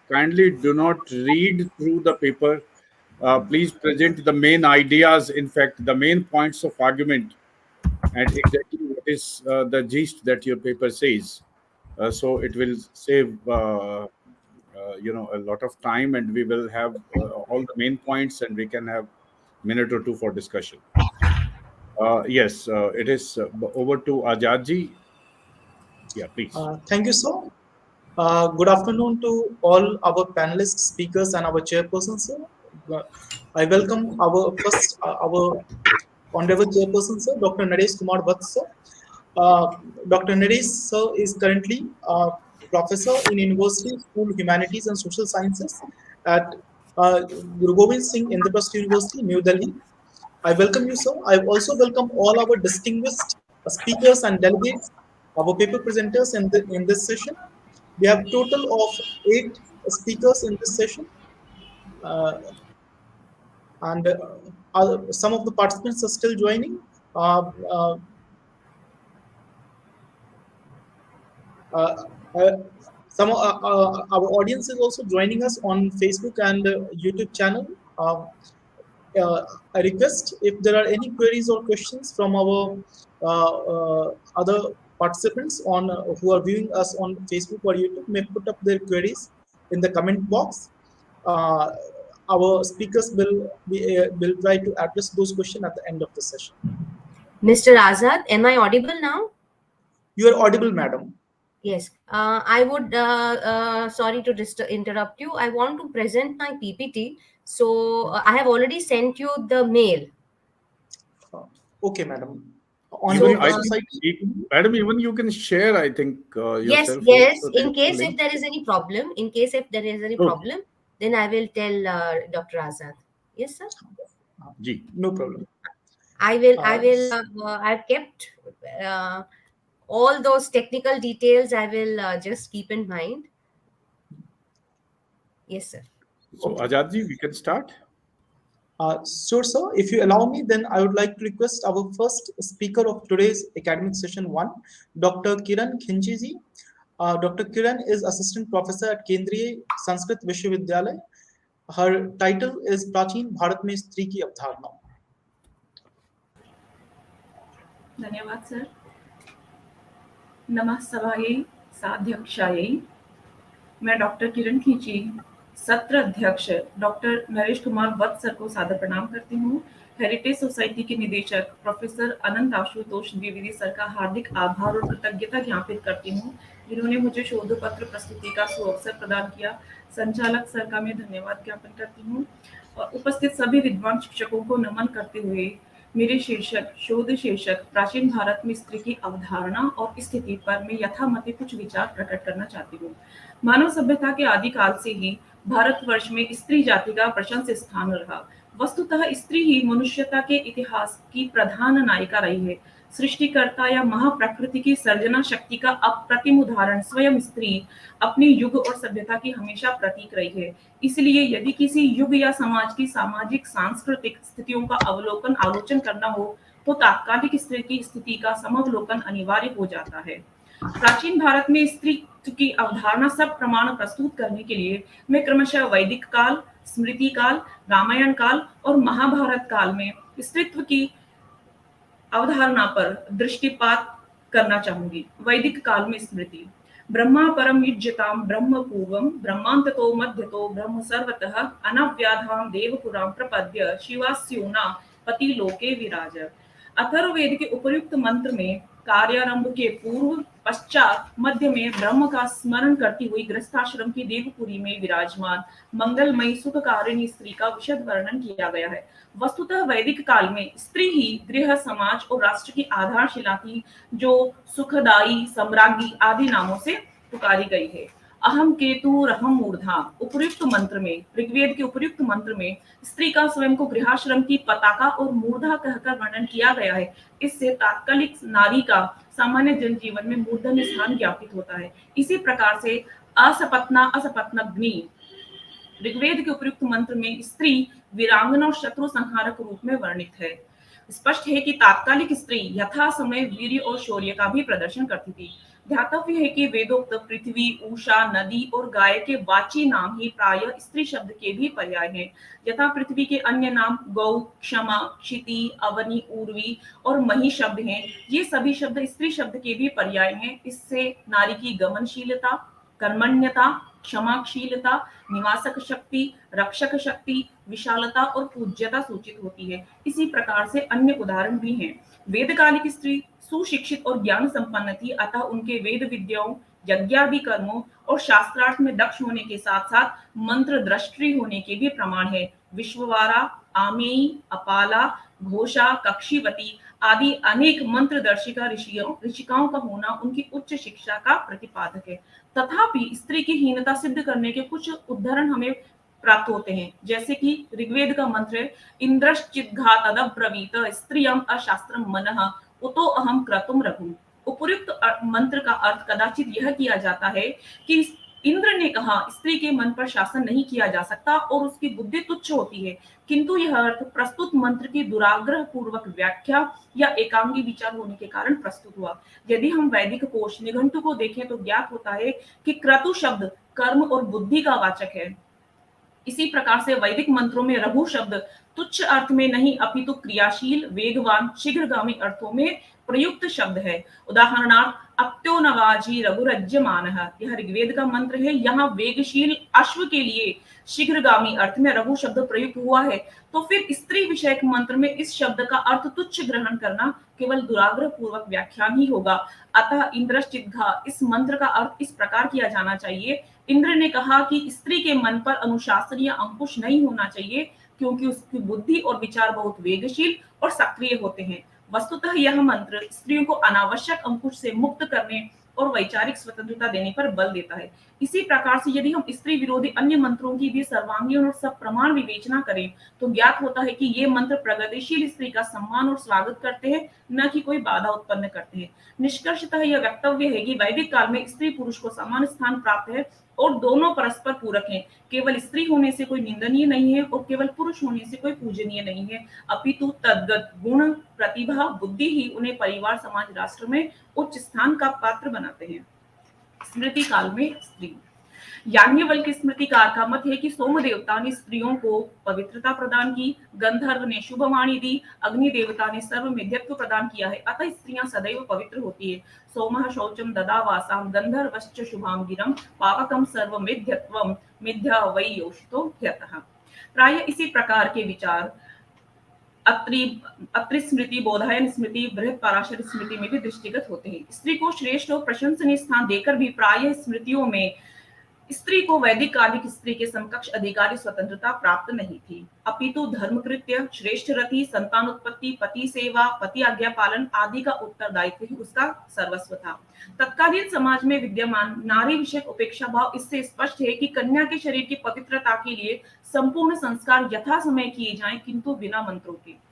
kindly do not read through the paper. Please present the main ideas, in fact, the main points of argument, and exactly what is the gist that your paper says. So it will save a lot of time, and we will have all the main points, and we can have minute or two for discussion. Yes, it is over to Ajadji. Yeah, please. Thank you, sir. Good afternoon to all our panelists, speakers, and our chairperson, sir. Uh, I welcome our honorable chairperson, sir, Dr. Naresh Kumar Bhatt, sir. Dr. Naresh, sir, is currently professor in University School of Humanities and Social Sciences at Guru Gobind Singh Indraprasth University, New Delhi. I welcome you, sir. I also welcome all our distinguished speakers and delegates, our paper presenters in this session. We have total of 8 speakers in this session, uh, and some of the participants are still joining. Uh, uh, uh, uh, our audience is also joining us on Facebook and YouTube channel. Uh, I request if there are any queries or questions from our other participants on who are viewing us on Facebook or YouTube, may put up their queries in the comment box. Uh, our speakers will try to address those questions at the end of the session. Mr. Azad, am I audible now? You are audible, madam. Yes. I would, sorry to interrupt you. I want to present my PPT. So I have already sent you the mail. Okay, madam. On Even the I think, madam, even you can share, I think, yourself. Yes. So In case if there is any problem, then I will tell Dr. Azad. Yes, sir. No problem. I've kept all those technical details. I will just keep in mind. Yes, sir. So, Ajadji, we can start. Sure, sir. If you allow me, then I would like to request our first speaker of today's academic session 1, Dr. Kiran Khinchiji. Dr. Kiran is assistant professor at Kendriya Sanskrit Vishwavidyalaya. Her title is Prachin Bharat में स्त्री की अवधारणा. धन्यवाद sir. नमः सभायै साध्यक्षायै. मैं doctor किरण खींची सत्र अध्यक्ष डॉक्टर नरेश कुमार भट्ट सर को सादर प्रणाम करती हूँ. हेरिटेज सोसाइटी के निदेशक प्रोफेसर अनंत आशुतोष द्विवेदी सर का हार्दिक आभार और कृतज्ञता ज्ञापित करती हूँ, जिन्होंने मुझे शोध पत्र प्रस्तुति का सुअवसर प्रदान किया. संचालक सर का मैं धन्यवाद ज्ञापन करती हूँ. और उपस्थित सभी विद्वान शिक्षकों को नमन करते हुए मेरे शोध शीर्षक प्राचीन भारत में स्त्री की अवधारणा और स्थिति पर मैं यथामति कुछ विचार प्रकट करना चाहती हूँ. मानव सभ्यता के आदिकाल से ही भारतवर्ष में स्त्री जाति का प्रशंसित स्थान रहा. वस्तुतः स्त्री ही मनुष्यता के इतिहास की प्रधान नायिका रही है. सृष्टिकर्ता या महाप्रकृति की सर्जना शक्ति का अप्रतिम उदाहरण स्वयं स्त्री अपने युग और सभ्यता की हमेशा प्रतीक रही है. इसलिए यदि किसी युग या समाज की सामाजिक सांस्कृतिक स्थितियों का आलोचन करना हो तो तात्कालिक स्त्री की स्थिति का समावलोकन अनिवार्य हो जाता है. प्राचीन भारत में स्त्री की अवधारणा सब प्रमाण प्रस्तुत करने के लिए मैं क्रमशः वैदिक काल, स्मृति काल, रामायण काल और महाभारत काल में स्त्रीत्व की अवधारणा पर दृष्टिपात करना चाहूंगी. वैदिक काल में स्मृति. ब्रह्मा परम युज्यताम ब्रह्म पूर्वम ब्रह्मांततो मध्यतो ब्रह्म सर्वतः अनव्याधाम देवपुराम प्रपद्य शिवास्योना पति लोके विराज. अथर्ववेद के उपर्युक्त मंत्र में कार्यारंभ के पूर्व पश्चात मध्य में ब्रह्म का स्मरण करती हुई गृहस्थाश्रम की देवपुरी में विराजमान मंगलमयी सुखकारिणी स्त्री का विशद वर्णन किया गया है. वस्तुतः वैदिक काल में स्त्री ही गृह, समाज और राष्ट्र की आधारशिला थी, जो सुखदायी, सम्राज्ञी आदि नामों से पुकारी गई है. अहम केतु रहम मूर्धा उपयुक्त मंत्र में, ऋग्वेद के उपयुक्त मंत्र में स्त्री का स्वयं को गृहाश्रम की पताका और मूर्धा कहकर वर्णन किया गया है. इससे तात्कालिक नारी का सामान्य जनजीवन में मूर्धन्य स्थान ज्ञापित होता है. इसी प्रकार से असपत्नाग्नि ऋग्वेद के उपयुक्त मंत्र में स्त्री वीरांगना और शत्रु संहारक रूप में वर्णित है. स्पष्ट है कि तात्कालिक स्त्री यथा समय वीर्य और शौर्य का भी प्रदर्शन करती थी. ध्यातव्य है कि वेदोक्त पृथ्वी, उषा, नदी और गाय के वाची नाम ही प्रायः स्त्री शब्द के भी पर्याय हैं। यथा पृथ्वी के अन्य नाम गौ, क्षमा, क्षिति, अवनी, उर्वी और मही शब्द हैं। ये सभी शब्द स्त्री शब्द के भी पर्याय हैं। इससे नारी की गमनशीलता, कर्मण्यता, क्षमाशीलता, निवासक शक्ति, रक्षक शक्ति, विशालता और पूज्यता सूचित होती है। इसी प्रकार से अन्य उदाहरण भी हैं। वेदकालिक स्त्री सुशिक्षित और ज्ञान संपन्न थी, अतः उनके वेद विद्याओं, यज्ञादि कर्मों और शास्त्रार्थ में दक्ष होने के साथ साथ मंत्र दृष्टि होने के भी प्रमाण है। विश्ववारा, आमेयी, अपाला, घोषा, कक्षीवती आदि अनेक मंत्रदर्शिका ऋषिकाओं का होना उनकी उच्च शिक्षा का प्रतिपादक है। तथापि स्त्री की हीनता सिद्ध करने के कुछ उदाहरण हमें प्राप्त होते हैं, जैसे कि ऋग्वेद का मंत्र है, इंद्रश्चिद्घातदब्रवीत स्त्रियं अशास्त्रम मनः उतो अहम क्रतुम रघु। उपर्युक्त मंत्र का अर्थ कदाचित यह किया जाता है कि इंद्र ने कहा स्त्री के मन पर शासन नहीं किया जा सकता और उसकी बुद्धि तुच्छ होती है, किंतु यह अर्थ प्रस्तुत मंत्र की दुराग्रह पूर्वक व्याख्या या एकांगी विचार होने के कारण प्रस्तुत हुआ। यदि हम वैदिक कोश निघंटु को देखें तो ज्ञात होता है कि क्रतु शब्द कर्म और बुद्धि का वाचक है। इसी प्रकार से वैदिक मंत्रों में रघु शब्द तुच्छ अर्थ में नहीं अपितु क्रियाशील, वेगवान, शीघ्रगामी अर्थों में प्रयुक्त शब्द है। उदाहरणार्थ अत्योनवाजी रघुरज्यमानः, यह ऋग्वेद का मंत्र है। यहाँ वेगशील अश्व के लिए शीघ्रगामी अर्थ में रघु शब्द प्रयुक्त हुआ है, तो फिर स्त्री विषयक मंत्र में इस शब्द का अर्थ तुच्छ ग्रहण करना केवल दुराग्रह पूर्वक व्याख्यान ही होगा। अतः इंद्रश्चिद्घा इस मंत्र का अर्थ इस प्रकार किया जाना चाहिए, इंद्र ने कहा कि स्त्री के मन पर अनुशासन या अंकुश नहीं होना चाहिए, क्योंकि उसकी बुद्धि और विचार बहुत वेगशील और सक्रिय होते हैं। वस्तुतः यह मंत्र स्त्रियों को अनावश्यक अंकुश से मुक्त करने और वैचारिक स्वतंत्रता देने पर बल देता है। इसी प्रकार से यदि हम स्त्री विरोधी अन्य मंत्रों की भी सर्वांगीण और सब प्रमाण विवेचना करें तो ज्ञात होता है कि ये मंत्र प्रगतिशील स्त्री का सम्मान और स्वागत करते हैं, न कि कोई बाधा उत्पन्न करते हैं। निष्कर्षतः यह वक्तव्य है कि वैदिक काल में स्त्री पुरुष को समान स्थान प्राप्त है और दोनों परस्पर पूरक हैं। केवल स्त्री होने से कोई निंदनीय नहीं है और केवल पुरुष होने से कोई पूजनीय नहीं है, अपितु तद्गत गुण, प्रतिभा, बुद्धि ही उन्हें परिवार, समाज, राष्ट्र में उच्च स्थान का पात्र बनाते हैं। स्मृति काल में स्त्री। याज्ञवल्क्य स्मृतिकार का मत है कि सोम देवता ने स्त्रियों को पवित्रता प्रदान की, गंधर्व ने शुभवाणी दी, अग्नि देवता ने सर्वमेध्यत्व प्रदान किया है, अतः स्त्रियां सदैव पवित्र होती है। सोमः शौचम ददावासाम गंधर्वश्च शुभाम गिरम पावकम सर्वमेध्यत्वम मिथ्या वै योषितो ह्यतः। प्राय इसी प्रकार के विचार अत्रि स्मृति, बोधायन स्मृति, बृहद पराशर स्मृति में भी दृष्टिगत होते हैं। स्त्री को श्रेष्ठ और प्रशंसनीय स्थान देकर भी प्रायः स्मृतियों में स्त्री को वैदिक कालिक स्त्री के समकक्ष अधिकारी स्वतंत्रता प्राप्त नहीं थी, अपितु धर्मकृत्य, श्रेष्ठ रति, संतानोत्पत्ति, पति सेवा, पति आज्ञा पालन आदि का उत्तरदायित्व ही उसका सर्वस्व था। तत्कालीन समाज में विद्यमान नारी विषयक उपेक्षा भाव इससे स्पष्ट है कि कन्या के शरीर की पवित्रता के लिए संपूर्ण संस्कार यथा समय किए जाएं, किंतु बिना मंत्रों के।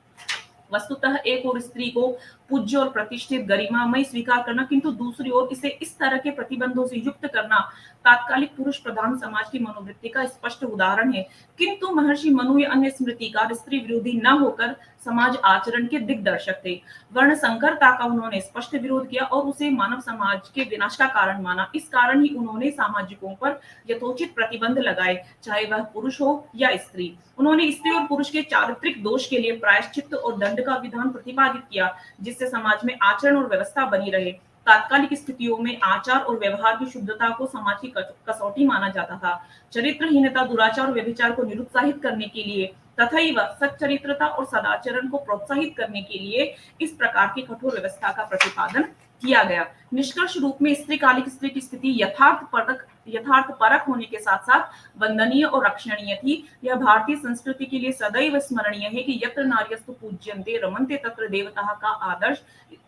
वस्तुतः एक और स्त्री को पूज्य और प्रतिष्ठित गरिमामय स्वीकार करना, किंतु दूसरी ओर इसे इस तरह के प्रतिबंधों से युक्त करना तात्कालिक पुरुष प्रधान समाज की मनोवृत्ति का स्पष्ट उदाहरण है। किंतु महर्षि मनु या अन्य स्मृतिकार स्त्री विरोधी न होकर समाज आचरण के दिग्दर्शक थे। वर्ण संकरता का उन्होंने स्पष्ट विरोध किया और उसे मानव समाज के विनाश का कारण माना। इस कारण ही उन्होंने सामाजिकों पर यथोचित प्रतिबंध लगाए, चाहे वह पुरुष हो या स्त्री। उन्होंने स्त्री और पुरुष के चारित्रिक दोष के लिए प्रायश्चित्त और दंड का विधान प्रतिपादित किया, जिससे समाज में आचरण और व्यवस्था बनी रहे। तात्कालिक स्थितियों में आचार और व्यवहार की शुद्धता को समाज की कसौटी माना जाता था। चरित्रहीनता, दुराचार और व्यभिचार को निरुत्साहित करने के लिए तथैव सच्चरित्रता और सदाचरण को प्रोत्साहित करने के लिए इस प्रकार की कठोर व्यवस्था का प्रतिपादन किया गया। निष्कर्ष रूप में स्त्री कालिक स्त्री की स्थिति यथार्थ परक होने के साथ साथ वंदनीय और रक्षणीय थी। यह भारतीय संस्कृति के लिए सदैव स्मरणीय है कि यत्र नार्यस्तु पूज्यन्ते रमन्ते तत्र देवताः का आदर्श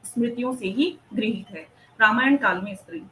स्मृतियों से ही गृहीत है। रामायण काल में स्त्री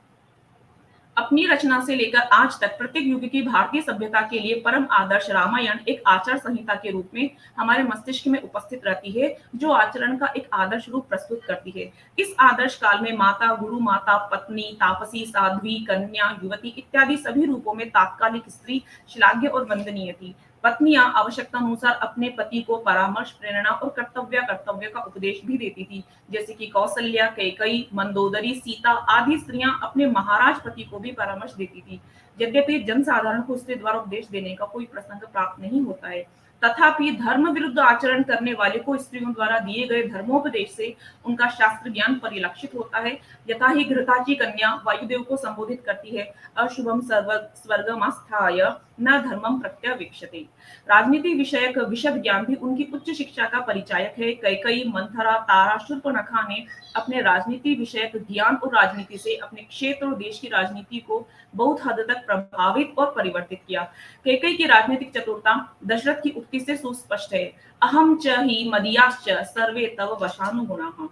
अपनी रचना से लेकर आज तक प्रत्येक युग की भारतीय सभ्यता के लिए परम आदर्श रामायण एक आचार संहिता के रूप में हमारे मस्तिष्क में उपस्थित रहती है, जो आचरण का एक आदर्श रूप प्रस्तुत करती है। इस आदर्श काल में माता, गुरु माता, पत्नी, तापसी, साध्वी, कन्या, युवती इत्यादि सभी रूपों में तात्कालिक स्त्री श्लाघ्य और वंदनीय थी। पत्नियां आवश्यकतानुसार अपने पति को परामर्श, प्रेरणा और कर्तव्य का उपदेश भी देती थी, जैसे कि कौशल्या, कैकेयी, मंदोदरी, सीता आदि स्त्रियां अपने महाराज पति को भी परामर्श देती थी। यद्यपि जनसाधारण को उसके द्वारा उपदेश देने का कोई प्रसंग प्राप्त नहीं होता है, तथापि धर्म विरुद्ध आचरण करने वाले को स्त्रियों द्वारा दिए गए धर्मोपदेश से उनका शास्त्र ज्ञान परिलक्षित होता है। यथा ही घृताची कन्या वायुदेव को संबोधित करती है, अशुभम स्वर्गमास्थाय न धर्मम प्रत्यवेक्षते। राजनीति विषयक विशद ज्ञान भी उनकी उच्च शिक्षा का परिचायक है। कैकेयी, मंथरा, तारा, शूर्पणखा ने अपने राजनीति विषयक ज्ञान और राजनीति से अपने क्षेत्र और देश की राजनीति को बहुत हद तक प्रभावित और परिवर्तित किया। कैकेयी की राजनीतिक चतुरता दशरथ की उक्ति से सुस्पष्ट है, अहम च ही मदीयाश्च सर्वे तव वशानुगुणाः।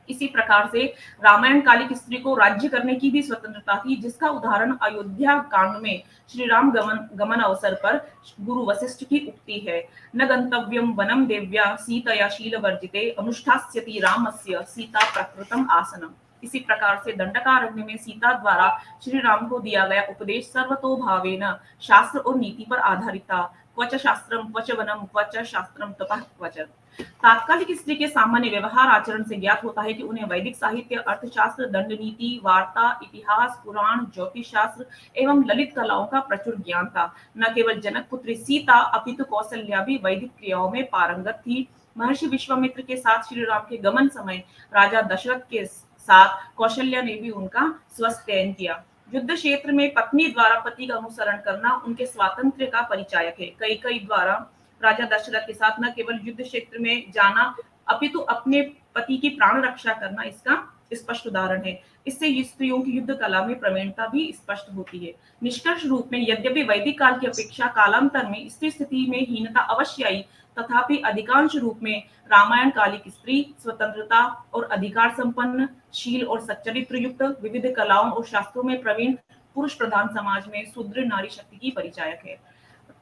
इसी प्रकार से रामायण कालिक स्त्री को राज्य करने की भी स्वतंत्रता थी, जिसका उदाहरण अयोध्या कांड में श्री राम गमन अवसर पर गुरु वशिष्ठ की उक्ति है, न गंतव्यम वनम देव्या सीतया शीलवर्जिते अनुष्ठास्यति रामस्य सीता प्रकृतम आसनम। इसी प्रकार से दंडकारण्य में सीता द्वारा श्री राम को दिया गया उपदेश सर्वतोभावेन शास्त्र और नीति पर आधारित था। क्वच शास्त्रम क्वच वनम क्वच शास्त्रम तपः क्वच। तात्कालिक स्त्री के सामान्य व्यवहार आचरण से ज्ञात होता है कि उन्हें वैदिक साहित्य, अर्थशास्त्र, दंड नीति, वार्ता, इतिहास, पुराण, ज्योतिष शास्त्र एवं ललित कलाओं का प्रचुर ज्ञान था। न केवल जनक पुत्री सीता अपितु कौशल्या भी वैदिक क्रियाओं में पारंगत थी। महर्षि विश्वामित्र के साथ श्री राम के गमन समय राजा दशरथ के साथ कौशल्या ने भी उनका स्वस्त्ययन किया। युद्ध क्षेत्र में पत्नी द्वारा पति का अनुसरण करना उनके स्वातंत्र्य का परिचायक है। कई द्वारा राजा दशरथ के साथ न केवल युद्ध क्षेत्र में जाना अपितु अपने पति की प्राण रक्षा करना इसका स्पष्ट उदाहरण है। इससे स्त्रियों की युद्ध कला में प्रवीणता भी स्पष्ट होती है। निष्कर्ष रूप में यद्यपि वैदिक काल की अपेक्षा कालांतर में स्त्री स्थिति में हीनता अवश्य आई, तथापि अधिकांश रूप में रामायण कालिक स्त्री स्वतंत्रता और अधिकार संपन्न, शील और सच्चरित्र युक्त, विविध कलाओं और शास्त्रों में प्रवीण पुरुष प्रधान समाज में सुदृढ़ नारी शक्ति की परिचायक है।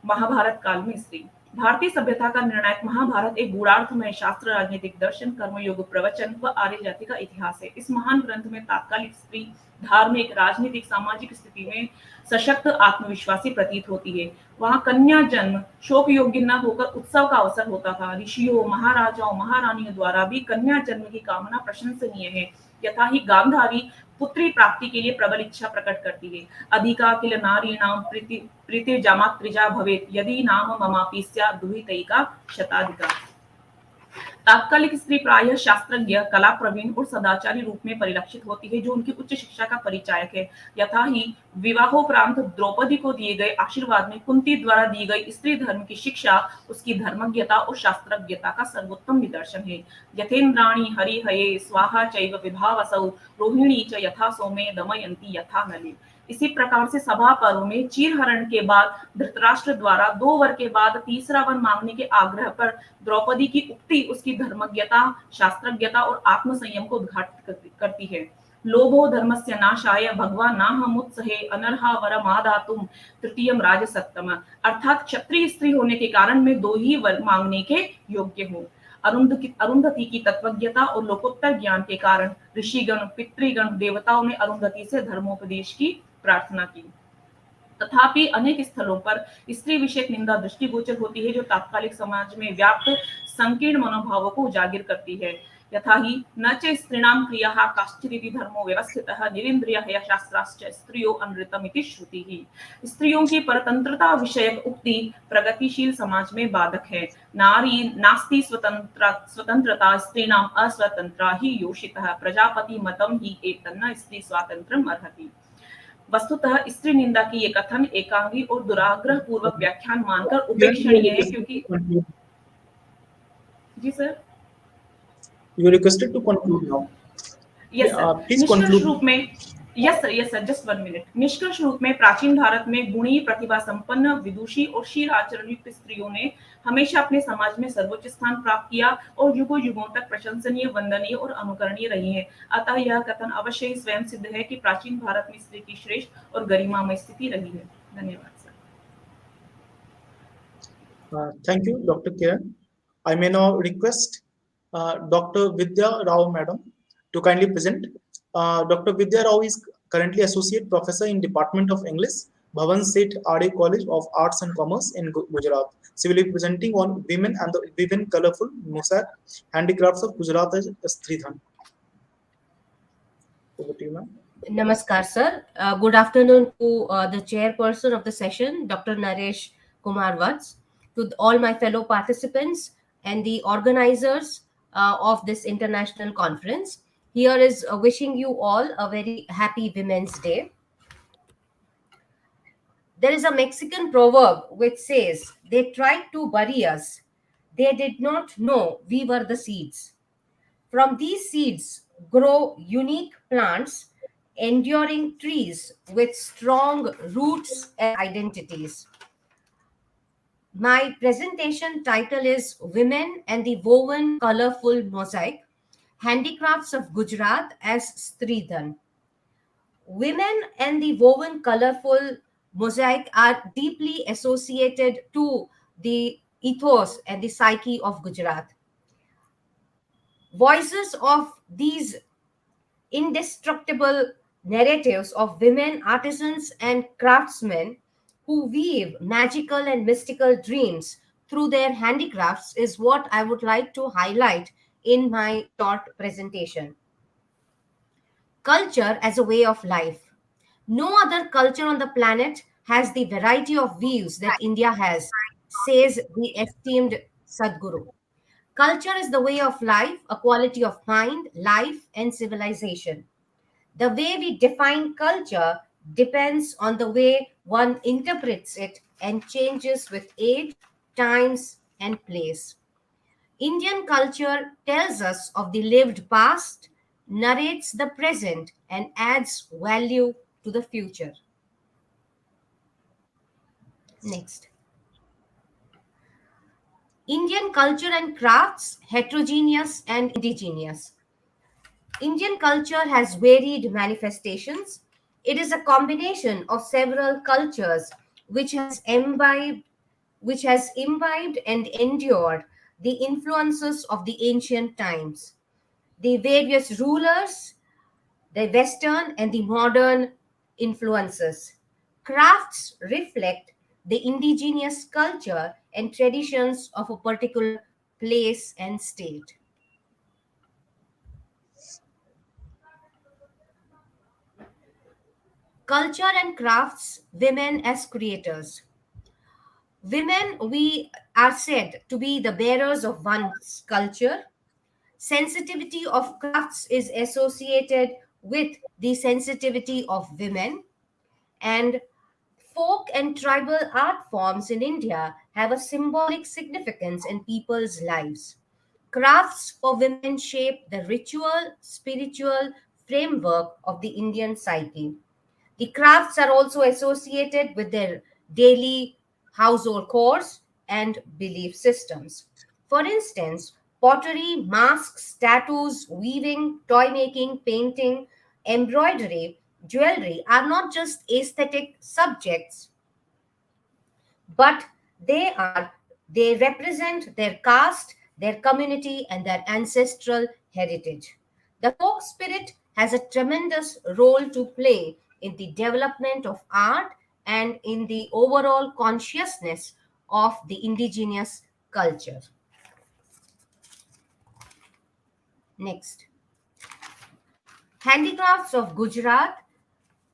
महाभारत काल में स्त्री। भारतीय सभ्यता का निर्णायक महाभारत एक गूढ़ार्थमय शास्त्र, राजनीतिक दर्शन, कर्मयोग, प्रवचन व आर्य जाति का इतिहास है। इस महान ग्रंथ में तात्कालिक स्त्री धार्मिक, राजनीतिक, सामाजिक स्थिति में सशक्त, आत्मविश्वासी प्रतीत होती है। वहां कन्या जन्म शोक योग्य न होकर उत्सव का अवसर होता था। ऋषियों, महाराजाओं, महारानियों द्वारा भी कन्या जन्म की कामना प्रशंसनीय है। यथा ही गांधारी पुत्री प्राप्ति के लिए प्रबल इच्छा प्रकट करती है। अधिका किल नारीणाम प्रीतिर्जामात्रिजा भवेत् यदि नाम ममापि स्यात् दुहितैका शताधिका। तात्कालिक स्त्री प्रायः शास्त्रज्ञ, कला प्रवीण और सदाचारी रूप में परिलक्षित होती है, जो उनकी उच्च शिक्षा का परिचायक है। यथा ही विवाहोपरांत द्रौपदी को दिए गए आशीर्वाद में कुंती द्वारा दी गई स्त्री धर्म की शिक्षा उसकी धर्मज्ञता और शास्त्रज्ञता का सर्वोत्तम निदर्शन है। यथेन्द्राणि हरिहये स्वाहा चैव विभावसौ रोहिणी च यथा सौमे दमयंती यथा नले। इसी प्रकार से सभा पर्व में चीरहरण के बाद धृतराष्ट्र द्वारा 2 वर के बाद तीसरा वर मांगने के आग्रह पर द्रौपदी की उक्ति उसकी धर्मज्ञता, शास्त्रज्ञता और आत्मसंयम को उद्घाटित करती है। लोभो धर्मस्य नाशाय भगवा नाहमुत्सहे अनर्हा वरमादातुम तृतीयम राजसत्तम। अर्थात क्षत्रिय स्त्री होने के कारण मैं 2 ही वर मांगने के योग्य हूँ। अरुंधति की तत्वज्ञता और लोकोत्तर ज्ञान के कारण ऋषिगण, पितृगण, देवताओं ने अरुंधति से धर्मोपदेश की प्रार्थना की। तथापि अनेक स्थलों पर स्त्री विषयक निंदा दृष्टिगोचर होती है, जो तात्कालिक समाज में व्याप्त संकीर्ण मनोभावों को उजागर करती है। यथा ही न च स्त्रीणां क्रियाः काश्चिदिति धर्मो व्यवस्थितः निरिन्द्रियः शास्त्राश्च स्त्रियो अनृतमिति श्रुतिः। स्त्रियों की परतंत्रता विषयक उक्ति प्रगतिशील समाज में बाधक है। नारी नास्ति स्वतंत्रता स्त्रीणाम् अस्वतंत्रा हि योषितः प्रजापति मतम हि एतन्न स्त्री स्वातंत्र्यम् अर्हति। वस्तुतः स्त्री निंदा की ये कथन एकांगी और दुराग्रह पूर्वक व्याख्यान मानकर उपेक्षणीय है, क्योंकि जी sir, You are requested to conclude now. Yes sir. Please निष्कर्ष conclude. रूप में यस सर जस्ट 1 मिनट। निष्कर्ष रूप में प्राचीन भारत में गुणी, प्रतिभा संपन्न, विदुषी और शील आचरण युक्त स्त्रियों ने हमेशा अपने समाज में सर्वोच्च स्थान प्राप्त किया और युगों युगों तक प्रशंसनीय, वंदनीय और अनुकरणीय रही है। अतः यह कथन अवश्य ही स्वयं सिद्ध है कि प्राचीन भारत में स्त्री की श्रेष्ठ और गरिमामय स्थिति रही है। धन्यवाद sir. Thank you, Dr. Kiran. I may now request Dr. Vidya Rao, madam, to kindly present. Dr. Vidya Rao is currently Associate Professor in Department of English, Bhavan Seth RA College of Arts and Commerce in Gujarat. She will be presenting on women and the women colorful mosaic handicrafts of Gujarat as Sridhan. Over to you, ma'am. Namaskar, sir. Good afternoon to the chairperson of the session, Dr. Naresh Kumar Vats, to all my fellow participants and the organizers of this international conference. Here is wishing you all a very happy Women's Day. There is a Mexican proverb which says, "They tried to bury us. They did not know we were the seeds." From these seeds grow unique plants, enduring trees with strong roots and identities. My presentation title is Women and the Woven Colorful Mosaic, Handicrafts of Gujarat as Stridhan. Women and the woven colorful mosaic are deeply associated to the ethos and the psyche of Gujarat. Voices of these indestructible narratives of women artisans and craftsmen who weave magical and mystical dreams through their handicrafts is what I would like to highlight in my short presentation. Culture as a way of life. No other culture on the planet has the variety of views that India has, says the esteemed Sadhguru. Culture is the way of life, a quality of mind, life, and civilization. The way we define culture depends on the way one interprets it and changes with age, times, and place. Indian culture tells us of the lived past, narrates the present, and adds value to the future. Next. Indian culture and crafts, heterogeneous and indigenous. Indian culture has varied manifestations. It is a combination of several cultures which has imbibed and endured the influences of the ancient times. The various rulers, the Western and the modern influences. Crafts reflect the indigenous culture and traditions of a particular place and state. Culture and crafts, women as creators. Women, we are said to be the bearers of one's culture. Sensitivity of crafts is associated with the sensitivity of women, and folk and tribal art forms in India have a symbolic significance in people's lives. Crafts for women shape the ritual, spiritual framework of the Indian psyche. The crafts are also associated with their daily household chores and belief systems. For instance, pottery, masks, tattoos, weaving, toy making, painting, embroidery, jewelry are not just aesthetic subjects, but they are they represent their caste, their community, and their ancestral heritage. The folk spirit has a tremendous role to play in the development of art and in the overall consciousness of the indigenous culture. Next. Handicrafts of Gujarat,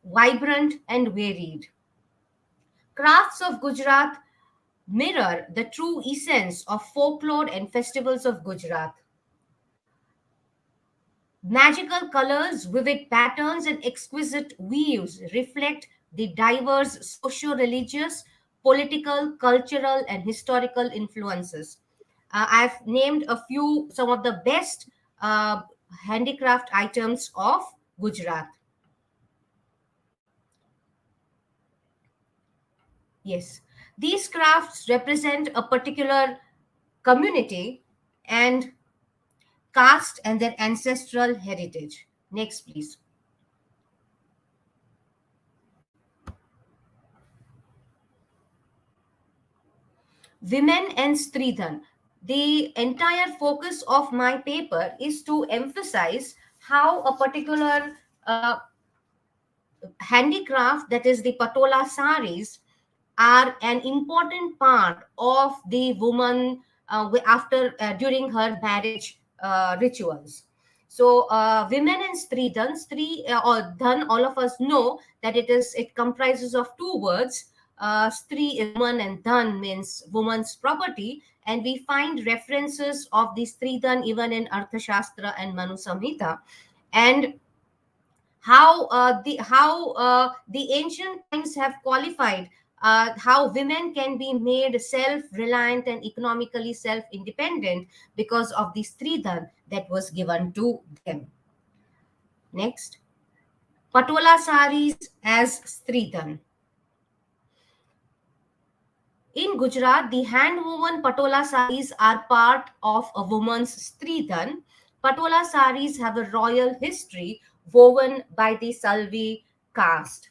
vibrant and varied. Crafts of Gujarat mirror the true essence of folklore and festivals of Gujarat. Magical colors, vivid patterns, and exquisite weaves reflect the diverse socio-religious, political, cultural, and historical influences. I've named some of the best uh, handicraft items of Gujarat. Yes, these crafts represent a particular community and caste and their ancestral heritage. Next, please. Women and Stridhan. The entire focus of my paper is to emphasize how a particular handicraft, that is the patola saris, are an important part of the woman after during her marriage rituals. So women in or dhan, all of us know that it comprises of two words. Stri is woman and dhan means woman's property, and we find references of the stridhan even in Arthashastra and Manu Samhita. And how the ancient times have qualified how women can be made self-reliant and economically self-independent because of the stridhan that was given to them. Next, patola saris as stridhan. In Gujarat, the hand-woven patola saris are part of a woman's stridhan. Patola saris have a royal history woven by the Salvi caste.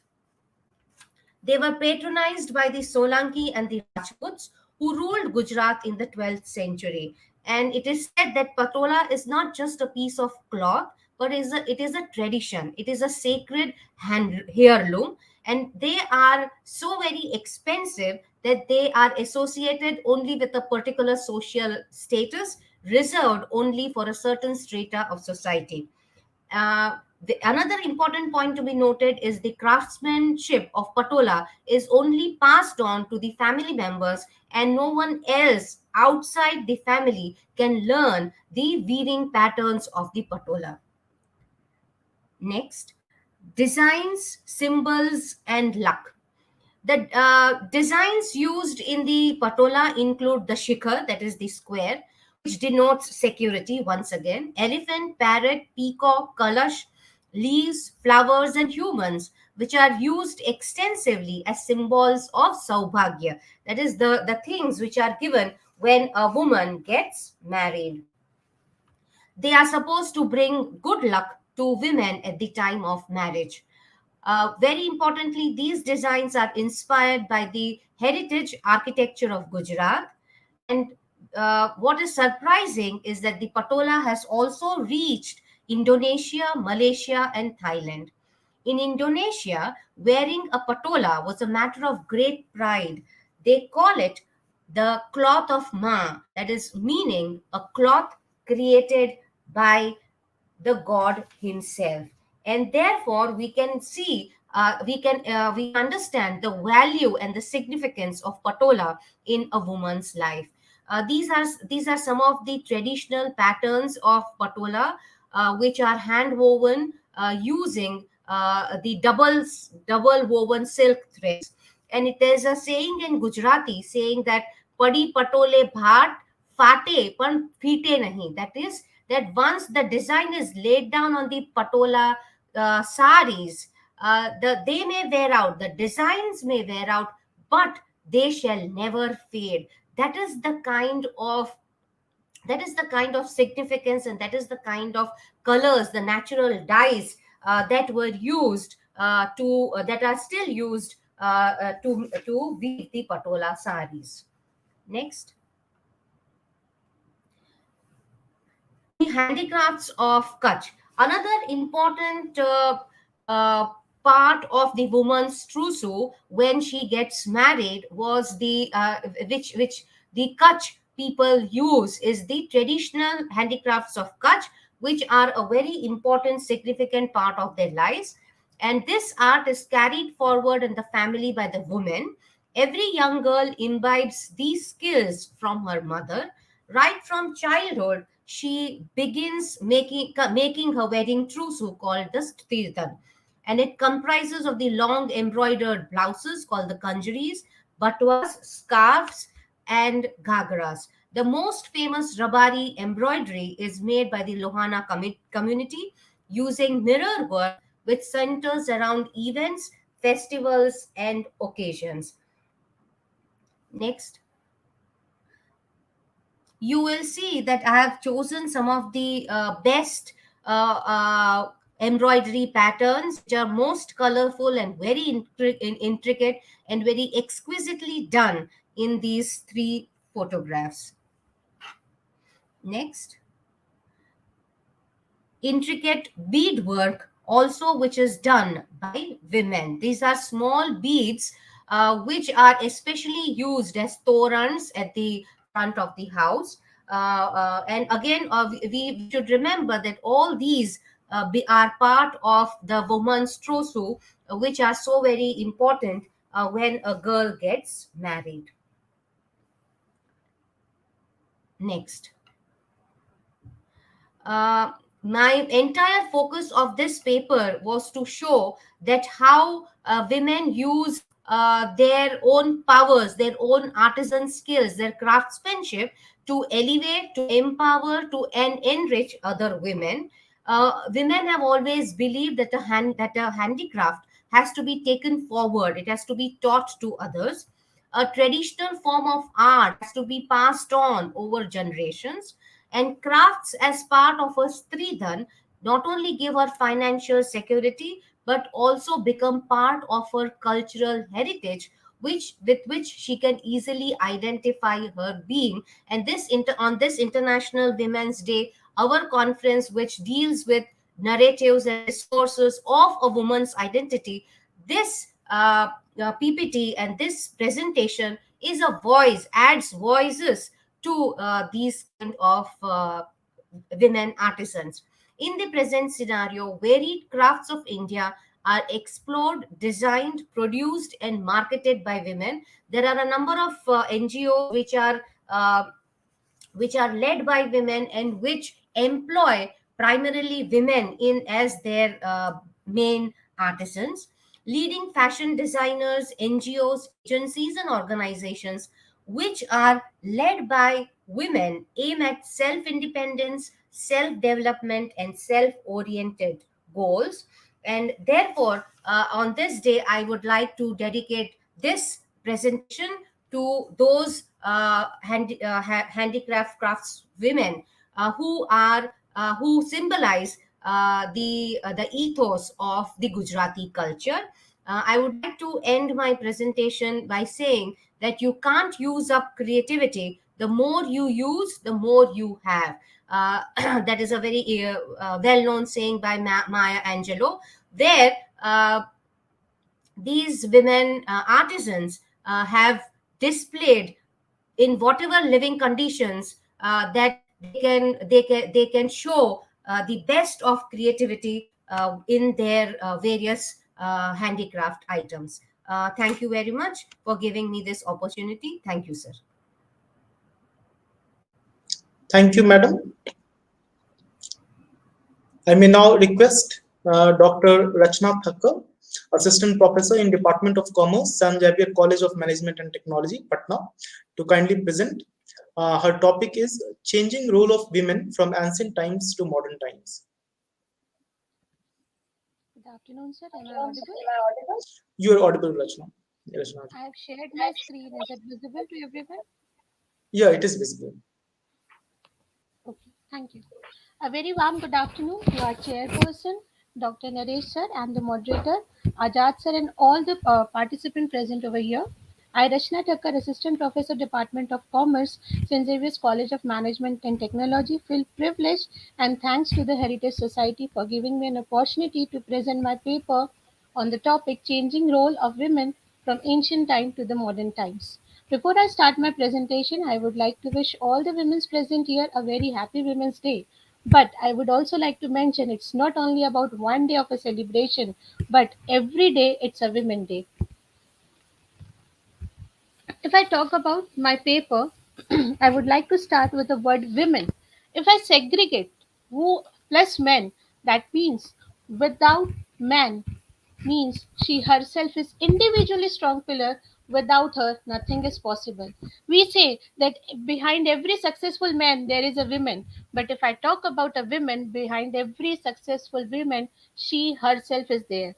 They were patronized by the Solanki and the Rajputs who ruled Gujarat in the 12th century. And it is said that patola is not just a piece of cloth, but it is a tradition. It is a sacred heirloom, and they are so very expensive that they are associated only with a particular social status, reserved only for a certain strata of society. Another important point to be noted is the craftsmanship of patola is only passed on to the family members, and no one else outside the family can learn the weaving patterns of the patola. Next, designs, symbols, and luck. The designs used in the patola include the shikhar, that is the square, which denotes security once again, elephant, parrot, peacock, kalash, leaves, flowers, and humans, which are used extensively as symbols of saubhagya, that is the things which are given when a woman gets married. They are supposed to bring good luck to women at the time of marriage. Very importantly, these designs are inspired by the heritage architecture of Gujarat. And what is surprising is that the patola has also reached Indonesia, Malaysia, and Thailand. In Indonesia, wearing a patola was a matter of great pride. They call it the cloth of Ma, that is, meaning a cloth created by the god himself. And therefore we can see we understand the value and the significance of patola in a woman's life. These are some of the traditional patterns of patola, which are hand woven using the double woven silk threads. And it is a saying in Gujarati saying that padi patole bhat fate pan fite nahi, that is that once the design is laid down on the patola saris, they may wear out, the designs may wear out, but they shall never fade. That is the kind of significance, and that is the kind of colors, the natural dyes that were used to that are still used to weave the patola saris. Next, the handicrafts of Kutch. Another important uh, part of the woman's trousseau when she gets married was which the Kutch people use is the traditional handicrafts of Kutch, which are a very important, significant part of their lives. And this art is carried forward in the family by the woman. Every young girl imbibes these skills from her mother. Right from childhood, she begins making her wedding trousseau called the stirtan, and it comprises of the long embroidered blouses called the kanjaris, batwas, scarves, and ghagras. The most famous rabari embroidery is made by the Lohana community using mirror work, which centers around events, festivals, and occasions. Next, you will see that I have chosen some of the best embroidery patterns, which are most colorful and very intricate and very exquisitely done in these three photographs. Next, intricate beadwork also which is done by women. These are small beads which are especially used as torans at the front of the house. And again, we should remember that all these are part of the woman's trousseau, which are so very important when a girl gets married. Next. uh, my entire focus of this paper was to show that how women use their own powers, their own artisan skills, their craftsmanship to elevate, to empower, to enrich other women. Women have always believed that a handicraft has to be taken forward, it has to be taught to others. A traditional form of art has to be passed on over generations, and crafts as part of her stridhan not only give her financial security but also become part of her cultural heritage, which with which she can easily identify her being. And on this International Women's Day, our conference, which deals with narratives and discourses of a woman's identity, this PPT and this presentation is a voice, adds voices to these kind of women artisans. In the present scenario, varied crafts of India are explored, designed, produced, and marketed by women. There are a number of NGOs uh, which are led by women and which employ primarily women in as their main artisans. Leading fashion designers, NGOs, agencies, and organizations which are led by women aim at self independence, self development, and self oriented goals. And therefore, on this day, I would like to dedicate this presentation to those handicraft crafts women who symbolize the ethos of the Gujarati culture. I would like to end my presentation by saying that you can't use up creativity. The more you use, the more you have. That is a very well-known saying by Maya Angelou, where these women artisans have displayed in whatever living conditions that they can show the best of creativity in their various handicraft items. Thank you very much for giving me this opportunity. Thank you, sir. Thank you, madam. I may now request Dr. Rachna Thakkar, Assistant Professor in Department of Commerce, San Xavier College of Management and Technology, Patna, to kindly present. Her topic is Changing Role of Women from Ancient Times to Modern Times. Good afternoon, sir. Am I audible? You are audible, Rachna. I have shared my screen. Is it visible to everyone? Yeah, it is visible. Okay, thank you. A very warm good afternoon to our chairperson, Dr. Naresh sir, and the moderator, Ajad sir, and all the participants present over here. I, Rachna Thakkar, Assistant Professor, Department of Commerce, St. Xavier's College of Management and Technology, feel privileged and thanks to the Heritage Society for giving me an opportunity to present my paper on the topic Changing Role of Women from Ancient Time to the Modern Times. Before I start my presentation, I would like to wish all the women present here a very happy Women's Day. But I would also like to mention it's not only about one day of a celebration, but every day it's a Women Day. If I talk about my paper, I would like to start with the word women. If I segregate who plus men, that means without man means she herself is individually strong pillar. Without her nothing is possible. We say that behind every successful man there is a woman, but if I talk about a woman, behind every successful woman she herself is there.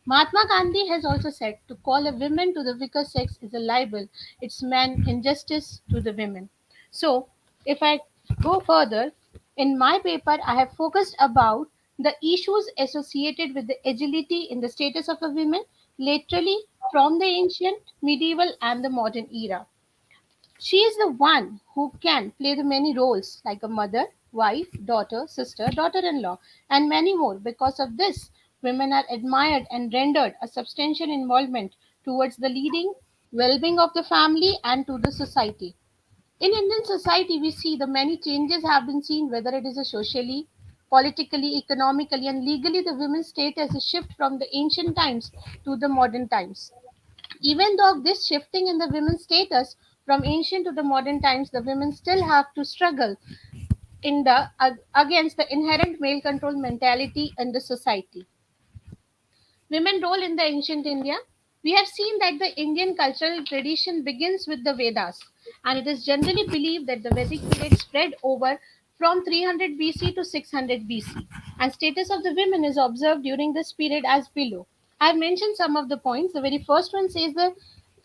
Mahatma Gandhi has also said to call a woman to the weaker sex is a libel. It's man injustice to the women. So, if I go further, in my paper, I have focused about the issues associated with the agility in the status of a woman, literally from the ancient, medieval, and the modern era. She is the one who can play the many roles like a mother, wife, daughter, sister, daughter in law, and many more. Because of this, women are admired and rendered a substantial involvement towards the leading well-being of the family and to the society. In Indian society, we see the many changes have been seen, whether it is a socially, politically, economically, and legally. The women's status is shift from the ancient times to the modern times. Even though this shifting in the women's status from ancient to the modern times, the women still have to struggle in the against the inherent male control mentality in the society. Women role in the ancient India. We have seen that the Indian cultural tradition begins with the Vedas, and it is generally believed that the Vedic period spread over from 300 BC to 600 BC, and status of the women is observed during this period as below. I have mentioned some of the points. The very first one says the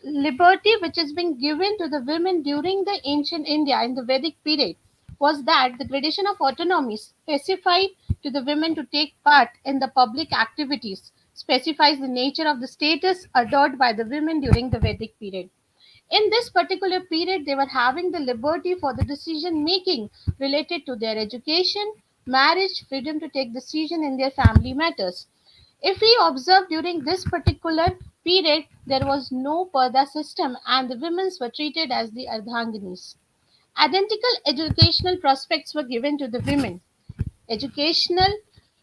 liberty which has been given to the women during the ancient India in the Vedic period was that the gradation of autonomy specified to the women to take part in the public activities specifies the nature of the status adored by the women during the Vedic period. In this particular period, they were having the liberty for the decision making related to their education, marriage, freedom to take decision in their family matters. If we observe during this particular period, there was no Parda system and the women were treated as the Ardhanginis. Identical educational prospects were given to the women. Educational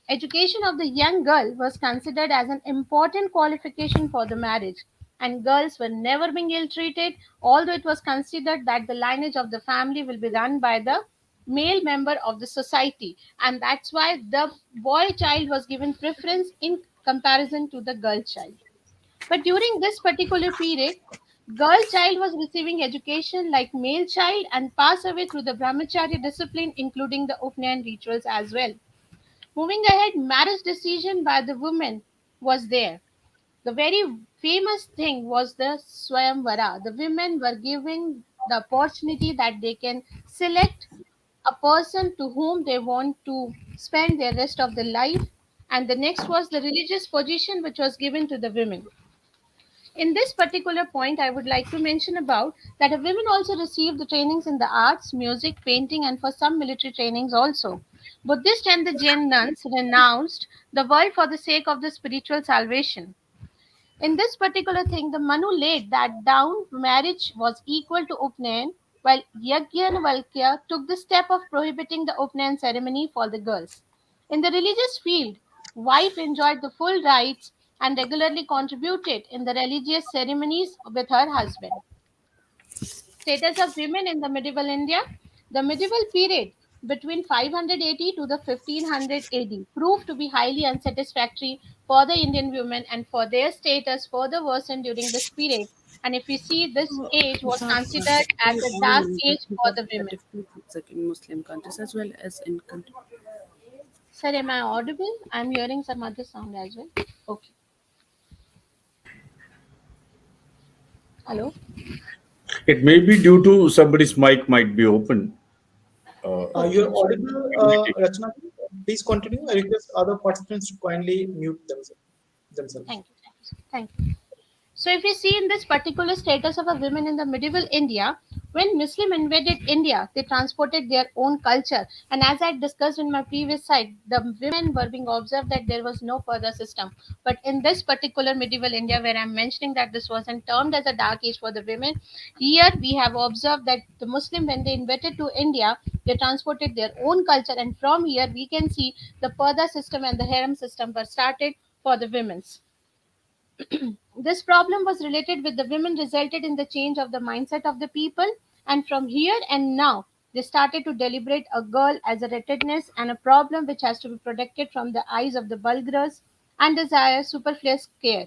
Education of the young girl was considered as an important qualification for the marriage, and girls were never being ill-treated, although it was considered that the lineage of the family will be run by the male member of the society, and that's why the boy child was given preference in comparison to the girl child. But during this particular period, girl child was receiving education like male child and pass away through the brahmacharya discipline, including the Upnayan rituals as well. Moving ahead, marriage decision by the women was there. The very famous thing was the Swayamvara. The women were given the opportunity that they can select a person to whom they want to spend their rest of their life. And the next was the religious position which was given to the women. In this particular point, I would like to mention about that the women also received the trainings in the arts, music, painting, and for some military trainings also. Buddhist and the Jain nuns renounced the world for the sake of the spiritual salvation. In this particular thing, the Manu laid that down marriage was equal to Upnayan, while Yajnavalkya took the step of prohibiting the Upnayan ceremony for the girls. In the religious field, wife enjoyed the full rights and regularly contributed in the religious ceremonies with her husband. Status of women in the medieval India. The medieval period between 580 to the 1500 AD proved to be highly unsatisfactory for the Indian women and for their status further worsened during this period. And if we see this age was These are considered as typically a only dark limited age to for the the women. typical subset in Muslim countries as well as in countries. Sir, am I audible? I'm hearing some other sound as well. Okay. Hello? It may be due to somebody's mic might be open. Okay. You're audible, Rachna. Please continue. I request other participants to kindly mute themselves. Thank you. Thank you. So, if we see in this particular status of a women in the medieval India, when Muslim invaded India, they transported their own culture. And as I discussed in my previous slide, the women were being observed that there was no further system. But in this particular medieval India, where I'm mentioning that this wasn't termed as a dark age for the women, here we have observed that the Muslim, when they invaded to India, they transported their own culture. And from here, we can see the Parda system and the harem system were started for the women's. This problem was related with the women resulted in the change of the mindset of the people, and from here and now they started to deliberate a girl as a wretchedness and a problem which has to be protected from the eyes of the vulgars and desire superfluous care.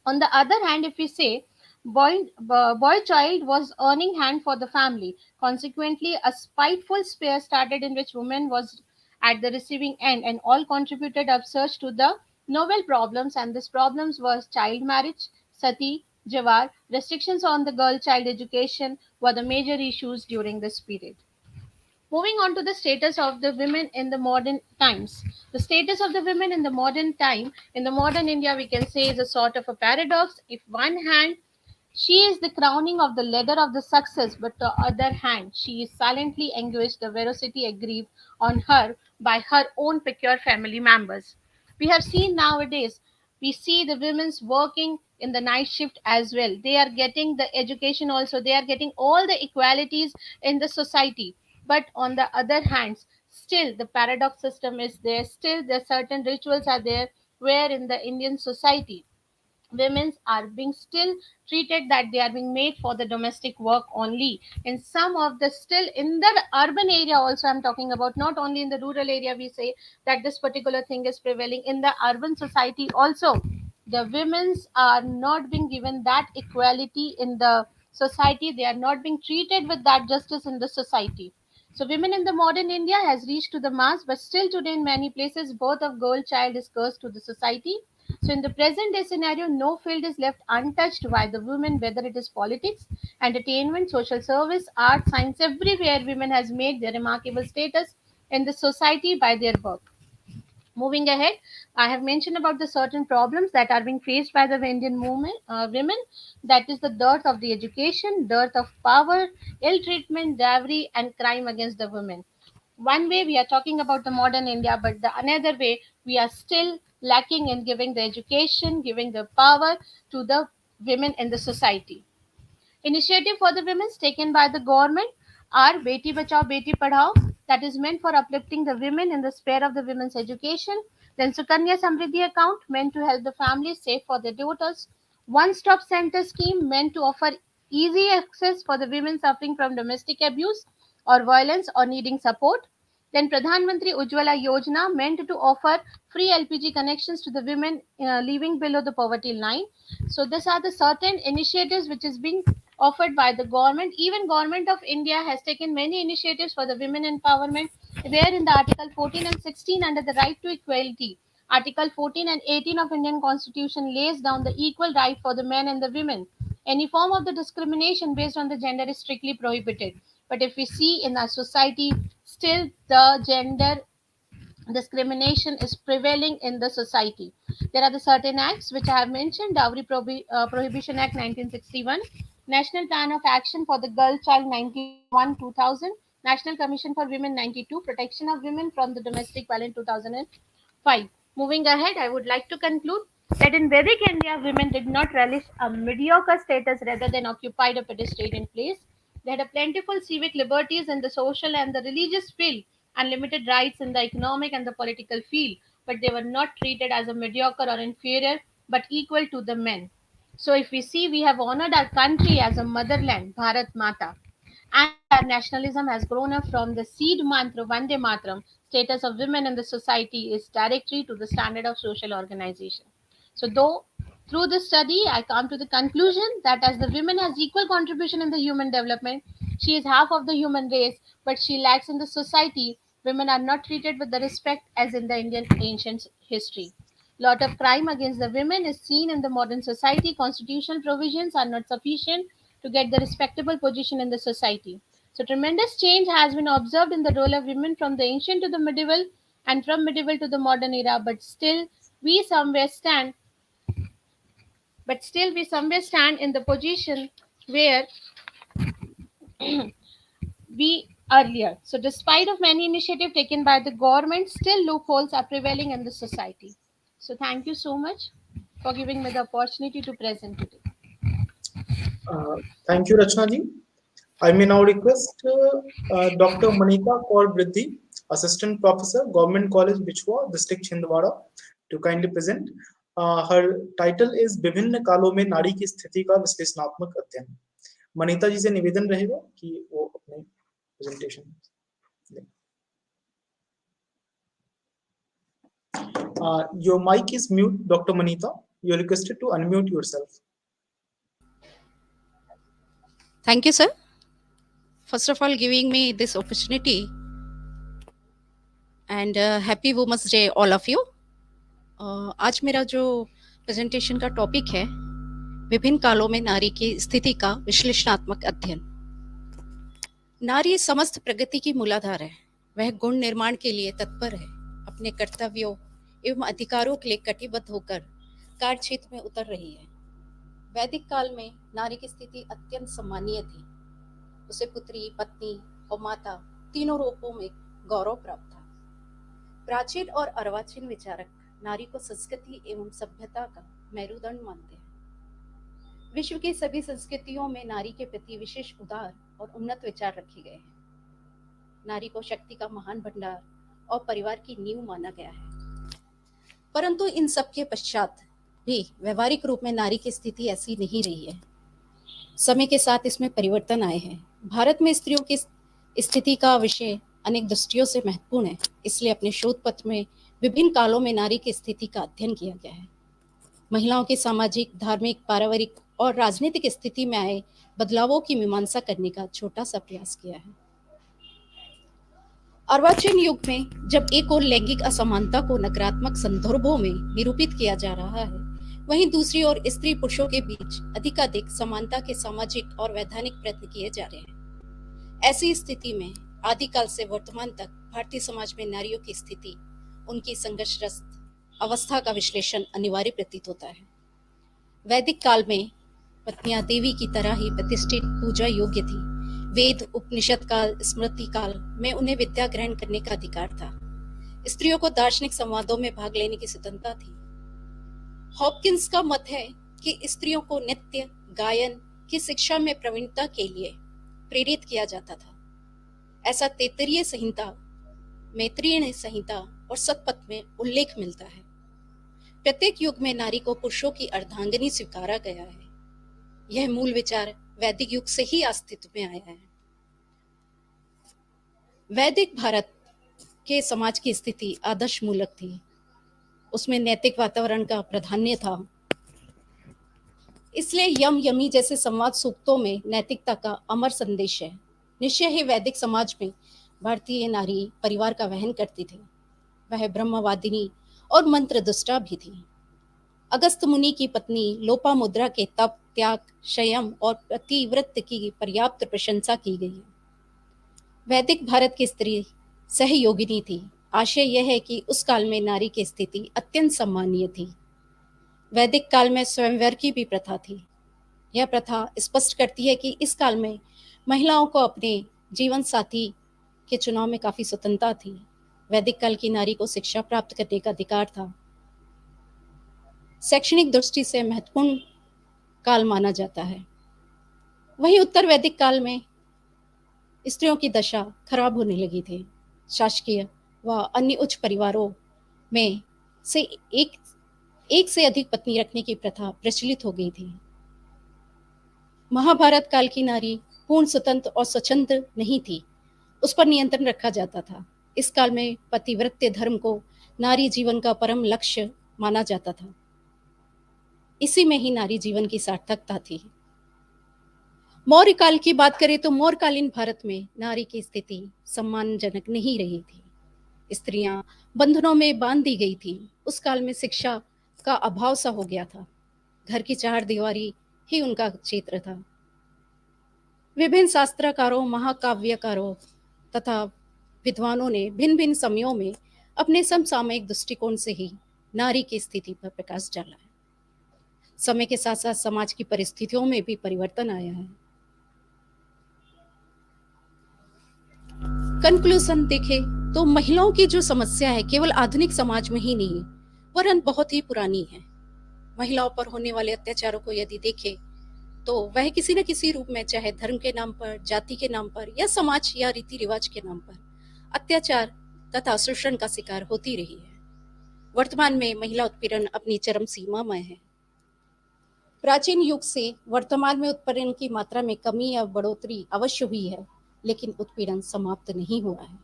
On the other hand, if we say boy child was earning hand for the family, consequently a spiteful spare started in which woman was at the receiving end, and all contributed upsurge to the novel problems. And these problems was child marriage, sati, jawar, restrictions on the girl child education were the major issues during this period. Moving on to the status of the women in the modern times. The status of the women in the modern time, in the modern India, we can say is a sort of a paradox. If one hand, she is the crowning of the ladder of the success, but the other hand, she is silently anguished, the veracity aggrieved on her by her own peculiar family members. We have seen nowadays, we see the women's working in the night shift as well. They are getting the education also, they are getting all the equalities in the society. But on the other hand, still the paradox system is there, still the certain rituals are there where in the Indian society women are being still treated that they are being made for the domestic work only. In some of the, still in the urban area also, I'm talking about, not only in the rural area we say that this particular thing is prevailing, in the urban society also the women's are not being given that equality in the society, they are not being treated with that justice in the society. So women in the modern India has reached to the mass, but still today in many places birth of girl child is cursed to the society. So in the present day scenario, no field is left untouched by the women, whether it is politics, entertainment, social service, art, science, everywhere women has made their remarkable status in the society by their work. Moving ahead, I have mentioned about the certain problems that are being faced by the Indian women. That is the dearth of the education, dearth of power, ill treatment, dowry, and crime against the women. One way we are talking about the modern India, but the another way we are still lacking in giving the education, giving the power to the women in the society. Initiative for the women taken by the government are Beti Bachao Beti Padhao, that is meant for uplifting the women in the sphere of the women's education. Then Sukanya Samriddhi account meant to help the families save for their daughters. One stop center scheme meant to offer easy access for the women suffering from domestic abuse or violence or needing support. Then Pradhan Mantri Ujjwala Yojana meant to offer free LPG connections to the women living below the poverty line. So these are the certain initiatives which is being offered by the government. Even government of India has taken many initiatives for the women empowerment, where in the article 14 and 16 under the right to equality, article 14 and 18 of Indian constitution lays down the equal right for the men and the women. Any form of the discrimination based on the gender is strictly prohibited. But if we see in our society, still the gender discrimination is prevailing in the society. There are the certain acts which I have mentioned: Dowry Prohibition Act 1961, National Plan of Action for the Girl Child 91 2000, National Commission for Women 92, Protection of Women from the Domestic Violence 2005. Moving ahead, I would like to conclude that in Vedic India, women did not relish a mediocre status rather than occupied a pedestrian place. They had a plentiful civic liberties in the social and the religious field, unlimited rights in the economic and the political field, but they were not treated as a mediocre or inferior, but equal to the men. So if we see, we have honored our country as a motherland, Bharat Mata, and our nationalism has grown up from the seed mantra Vande Matram. Status of women in the society is directly to the standard of social organization. So, though through this study, I come to the conclusion that as the women has equal contribution in the human development, she is half of the human race, but she lacks in the society. Women are not treated with the respect as in the Indian ancient history. Lot of crime against the women is seen in the modern society. Constitutional provisions are not sufficient to get the respectable position in the society. So tremendous change has been observed in the role of women from the ancient to the medieval and from medieval to the modern era, we somewhere stand we somewhere stand in the position where we earlier. So despite of many initiatives taken by the government, still loopholes are prevailing in the society. So thank you so much for giving me the opportunity to present today. Uh, Thank you, Rachna ji. I may now request Dr. Manita Kaur Briddhi, Assistant Professor, Government College, Bichwa, District Chhindwara, to kindly present. Her title is विभिन्न कालों में नारी की स्थिति का विश्लेषणात्मक अध्ययन. मनीता जी से निवेदन रहेगा कि वो अपने प्रेजेंटेशन दें. Your mic is mute, Dr. Manita. You are requested to unmute yourself. Thank you, sir. First of all, giving me this opportunity, and happy Women's Day, all of you. आज मेरा जो प्रेजेंटेशन का topic है विभिन्न कालों में नारी की स्थिति का विश्लेषणात्मक अध्ययन. नारी समस्त प्रगति की मूलाधार है. वह गुण निर्माण के लिए तत्पर है. अपने कर्तव्यों एवं अधिकारों के लिए कटिबद्ध होकर कार्य क्षेत्र में उतर रही है. वैदिक काल में नारी की स्थिति अत्यंत सम्मानीय थी. उसे पुत्री, पत्नी और माता तीनों रूपों में गौरव प्राप्त था. प्राचीन और अर्वाचीन विचारक नारी को संस्कृति एवं सभ्यता का मेरुदंड मानते हैं। विश्व की सभी संस्कृतियों में नारी के प्रति विशेष उदार और उन्नत विचार रखे गए हैं। नारी को शक्ति का महान भंडार और परिवार की नींव माना गया है। परंतु इन सब के पश्चात भी व्यवहारिक रूप में नारी की स्थिति ऐसी नहीं रही है। समय के साथ इसमें परिवर्तन आए हैं। भारत में स्त्रियों की स्थिति का विषय अनेक दृष्टियों से महत्वपूर्ण है, इसलिए अपने शोध पत्र में विभिन्न कालों में नारी की स्थिति का अध्ययन किया गया है। महिलाओं की सामाजिक, धार्मिक, पारिवारिक और राजनीतिक स्थिति में आए बदलावों की मीमांसा करने का छोटा सा प्रयास किया है। अर्वाचीन युग में जब एक और लैंगिक असमानता को नकारात्मक संदर्भों में निरूपित किया जा रहा है, वहीं दूसरी ओर स्त्री पुरुषों के बीच अधिकाधिक समानता के सामाजिक और वैधानिक प्रयत्न किए जा रहे हैं। ऐसी स्थिति में आदिकाल से वर्तमान तक भारतीय समाज में नारियों की स्थिति, उनकी संघर्षग्रस्त अवस्था का विश्लेषण अनिवार्य प्रतीत होता है। वैदिक काल में पत्नियां देवी की तरह ही प्रतिष्ठित पूजा योग्य थी। वेद, उपनिषद काल, स्मृति काल में उन्हें विद्या ग्रहण करने का अधिकार था। स्त्रियों को दार्शनिक संवादों में भाग लेने की स्वतंत्रता थी। हॉपकिंस का मत है कि स्त्रियों को नृत्य, गायन की शिक्षा में प्रवीणता के लिए प्रेरित किया जाता था। ऐसा तैत्तिरीय संहिता, मैत्रेयी संहिता और सतपथ में उल्लेख मिलता है। प्रत्येक युग में नारी को पुरुषों की अर्धांगिनी स्वीकारा गया है। यह मूल विचार वैदिक युग से ही अस्तित्व में आया है। वैदिक भारत के समाज की स्थिति आदर्श मूलक थी। उसमें नैतिक वातावरण का प्राधान्य था। इसलिए यम यमी जैसे संवाद सूक्तों में नैतिकता का अमर संदेश है। निश्चय ही वैदिक समाज में भारतीय नारी परिवार का वहन करती थी। वह ब्रह्मवादिनी और मंत्र दुष्टा भी थी। अगस्त मुनि की पत्नी लोपामुद्रा के तप, त्याग, संयम और पतिव्रत की पर्याप्त प्रशंसा की गई है। वैदिक भारत की स्त्री सहयोगिनी थी। आशय यह है कि उस काल में नारी की स्थिति अत्यंत सम्मानीय थी। वैदिक काल में स्वयंवर की भी प्रथा थी। यह प्रथा स्पष्ट करती है कि इस काल में महिलाओं को अपने जीवन साथी के चुनाव में काफी स्वतंत्रता थी। वैदिक काल की नारी को शिक्षा प्राप्त करने का अधिकार था। शैक्षणिक दृष्टि से महत्वपूर्ण काल माना जाता है। वहीं उत्तर वैदिक काल में स्त्रियों की दशा खराब होने लगी थी। शासकीय व अन्य उच्च परिवारों में से एक से अधिक पत्नी रखने की प्रथा प्रचलित हो गई थी। महाभारत काल की नारी पूर्ण स्वतंत्र और स्वच्छंद नहीं थी। उस पर नियंत्रण रखा जाता था। इस काल में पतिव्रत्य धर्म को नारी जीवन का परम लक्ष्य माना जाता था। इसी में ही नारी जीवन की सार्थकता थी। मौर्य काल की बात करें तो मौर्यकालीन भारत में नारी की स्थिति सम्मानजनक नहीं रही थी। स्त्रियां बंधनों में बांध दी गई थी। उस काल में शिक्षा का अभाव सा हो गया था। घर की चार दीवारी ही उनका क्षेत्र था। विभिन्न शास्त्रकारों, महाकाव्यकारों तथा विद्वानों ने भिन्न भिन्न समयों में अपने समसामयिक दृष्टिकोण से ही नारी की स्थिति पर प्रकाश डाला है। समय के साथ साथ समाज की परिस्थितियों में भी परिवर्तन आया है। कंक्लूजन देखें तो महिलाओं की जो समस्या है केवल आधुनिक समाज में ही नहीं वरन बहुत ही पुरानी है। महिलाओं पर होने वाले अत्याचारों को यदि देखें तो वह किसी न किसी रूप में, चाहे धर्म के नाम पर, जाति के नाम पर या समाज या रीति रिवाज के नाम पर, अत्याचार तथा शोषण का शिकार होती रही है। वर्तमान में महिला उत्पीड़न अपनी चरम सीमा में है। प्राचीन युग से वर्तमान में उत्पीड़न की मात्रा में कमी या बढ़ोतरी अवश्य हुई है, लेकिन उत्पीड़न समाप्त नहीं हुआ है।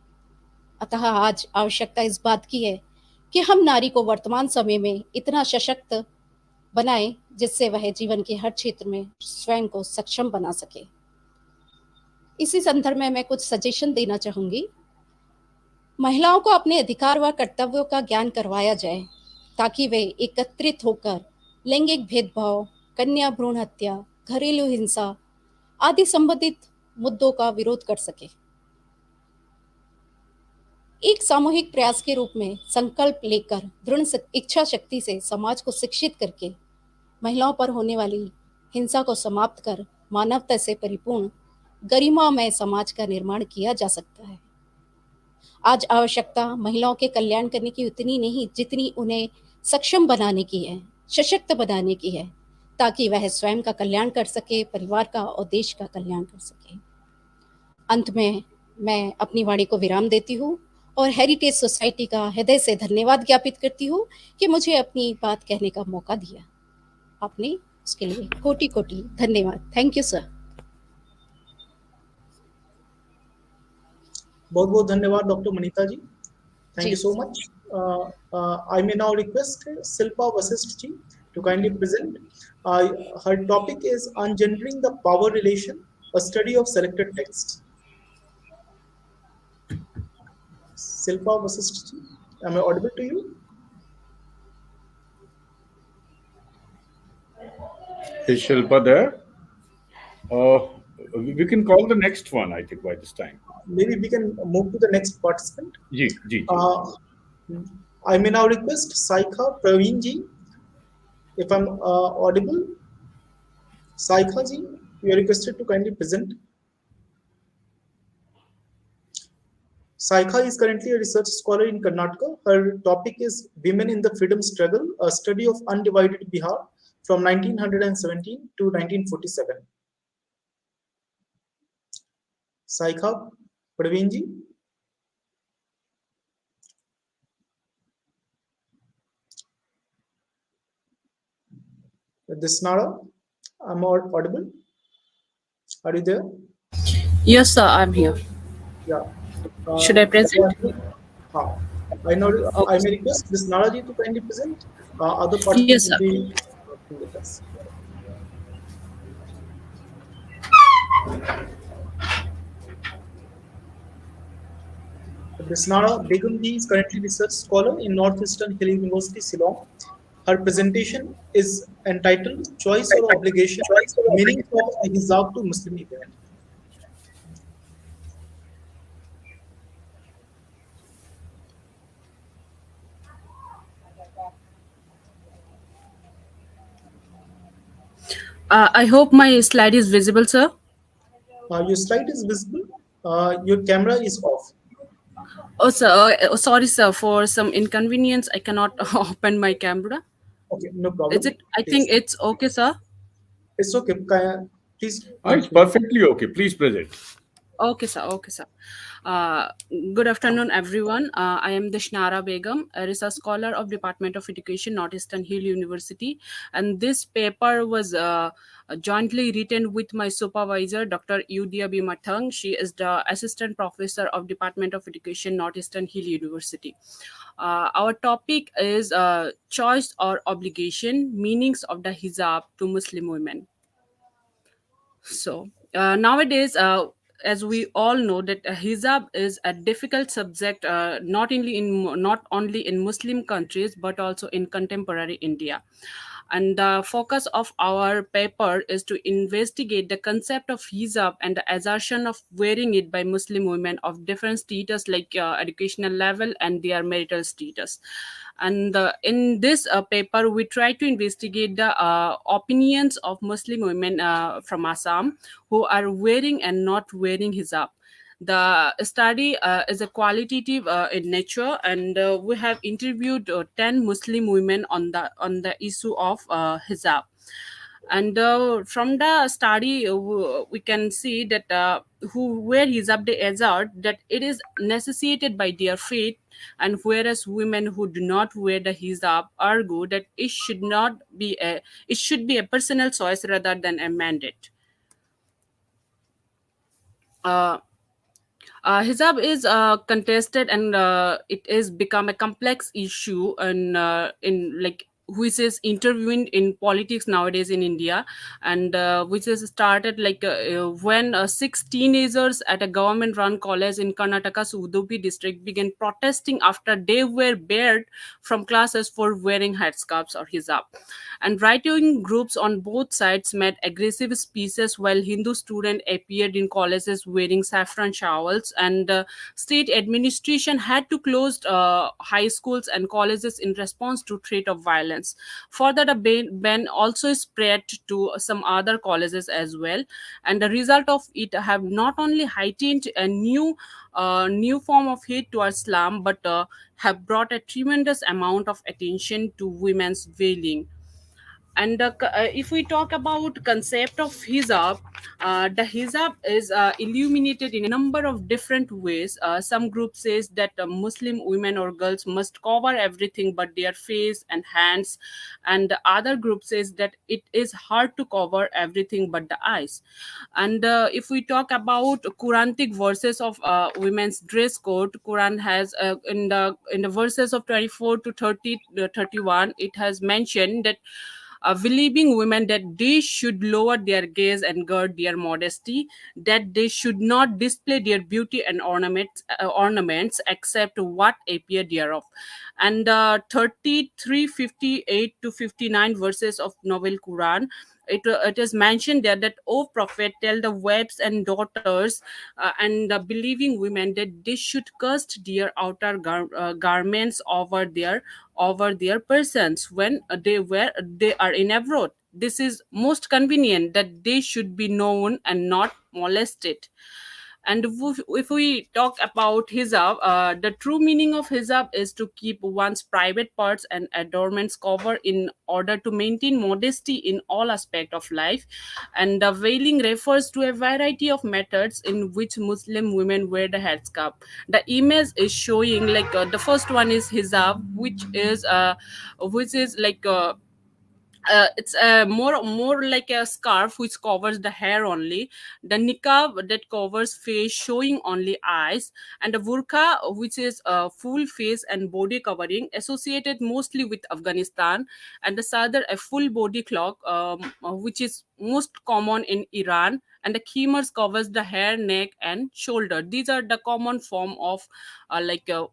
अतः आज आवश्यकता इस बात की है कि हम नारी को वर्तमान समय में इतना सशक्त बनाएं जिससे वह जीवन के हर क्षेत्र में स्वयं को सक्षम बना सके। इसी संदर्भ में मैं कुछ सजेशन देना चाहूंगी। महिलाओं को अपने अधिकार व कर्तव्यों का ज्ञान करवाया जाए ताकि वे एकत्रित होकर लैंगिक भेदभाव, कन्या भ्रूण हत्या, घरेलू हिंसा आदि संबंधित मुद्दों का विरोध कर सके। एक सामूहिक प्रयास के रूप में संकल्प लेकर दृढ़ इच्छा शक्ति से समाज को शिक्षित करके महिलाओं पर होने वाली हिंसा को समाप्त कर मानवता से परिपूर्ण गरिमामय समाज का निर्माण किया जा सकता है। आज आवश्यकता महिलाओं के कल्याण करने की उतनी नहीं जितनी उन्हें सक्षम बनाने की है, सशक्त बनाने की है, ताकि वह स्वयं का कल्याण कर सके, परिवार का और देश का कल्याण कर सके। अंत में मैं अपनी वाणी को विराम देती हूँ और हेरिटेज सोसाइटी का हृदय से धन्यवाद ज्ञापित करती हूँ कि मुझे अपनी बात कहने का मौका दिया। आपने उसके लिए कोटि कोटि धन्यवाद। Thank you sir. बहुत बहुत धन्यवाद doctor Manita ji. Thank ji you so much. I may now request Silpa Vasist ji to kindly present. Her topic is Ungendering the Power Relation, a study of selected texts. Silpa Vasist ji, am I audible to you? Is Shilpa there? We can call the next one, I think, by this time. Maybe we can move to the next participant. Ji, ji, ji. I may now request Saikha Praveen ji, if I'm audible. Saikha ji, you are requested to kindly present. Saikha is currently a research scholar in Karnataka. Her topic is Women in the Freedom Struggle, a study of undivided Bihar from 1917 to 1947. Saikha Praveen ji. Disnara, I'm audible. Are you there? Yes, sir, I'm here. Yeah. Should I present? I may request Disnara ji to kindly present. Other participants Yes, will sir. be working with us. Disnara Begum ji is currently research scholar in Northeastern Hill University, Shillong. Her presentation is entitled Choice or Obligation, Meaning of the Hijab to Muslim Women. I hope my slide is visible, sir. Your slide is visible. Your camera is off. Oh, sir. Sorry, sir. For some inconvenience, I cannot open my camera. Okay, no problem. Is it? I think it's okay, sir. It's okay. Please. It's perfectly okay. Please present. Okay, sir. Okay, sir. Good afternoon, everyone. I am Dishnara Begum, a research scholar of Department of Education, Northeastern Hill University, and this paper was jointly written with my supervisor, Dr. Udia B. Mathang. She is the assistant professor of Department of Education, Northeastern Hill University. Our topic is choice or obligation, meanings of the hijab to Muslim women. So nowadays, as we all know, that hijab is a difficult subject, not only in Muslim countries but also in contemporary India. And the focus of our paper is to investigate the concept of hijab and the assertion of wearing it by Muslim women of different status, like educational level and their marital status. And in this paper, we try to investigate the opinions of Muslim women from Assam who are wearing and not wearing hijab. The study is a qualitative in nature, and we have interviewed 10 Muslim women on the issue of hijab. And from the study, we can see that who wear hijab, they assert that it is necessitated by their faith, and whereas women who do not wear the hijab argue that it should be a personal choice rather than a mandate. Uh, hijab is contested, and it is become a complex issue, and in like which is intervened in politics nowadays in India, and which has started when six teenagers at a government-run college in Karnataka's Udupi district began protesting after they were barred from classes for wearing headscarves or hijab. And right-wing groups on both sides made aggressive speeches while Hindu students appeared in colleges wearing saffron shawls, and state administration had to close high schools and colleges in response to threat of violence. students. Further, the ban also spread to some other colleges as well, and the result of it have not only heightened a new form of hate towards Islam, but have brought a tremendous amount of attention to women's veiling. And if we talk about concept of hijab, the hijab is illuminated in a number of different ways. Some group says that Muslim women or girls must cover everything but their face and hands, and the other group says that it is hard to cover everything but the eyes. And if we talk about Quranic verses of women's dress code, Quran has in the verses of 24 to 30 31, it has mentioned that believing women that they should lower their gaze and guard their modesty, that they should not display their beauty and ornaments except what appear thereof. And 33, 58 to 59 verses of Novel Quran, it is mentioned there that, O Prophet, tell the wives and daughters and the believing women that they should cast their outer garments over their persons when they are in abroad. This is most convenient that they should be known and not molested. And if we talk about hijab, the true meaning of hijab is to keep one's private parts and adornments covered in order to maintain modesty in all aspects of life. And the veiling refers to a variety of methods in which Muslim women wear the headscarf. The image is showing like the first one is hijab, which is like it's more like a scarf which covers the hair only, the niqab that covers face showing only eyes, and the burqa which is a full face and body covering associated mostly with Afghanistan, and the sadr a full body cloak, which is most common in Iran, and the khimars covers the hair, neck and shoulder. These are the common form of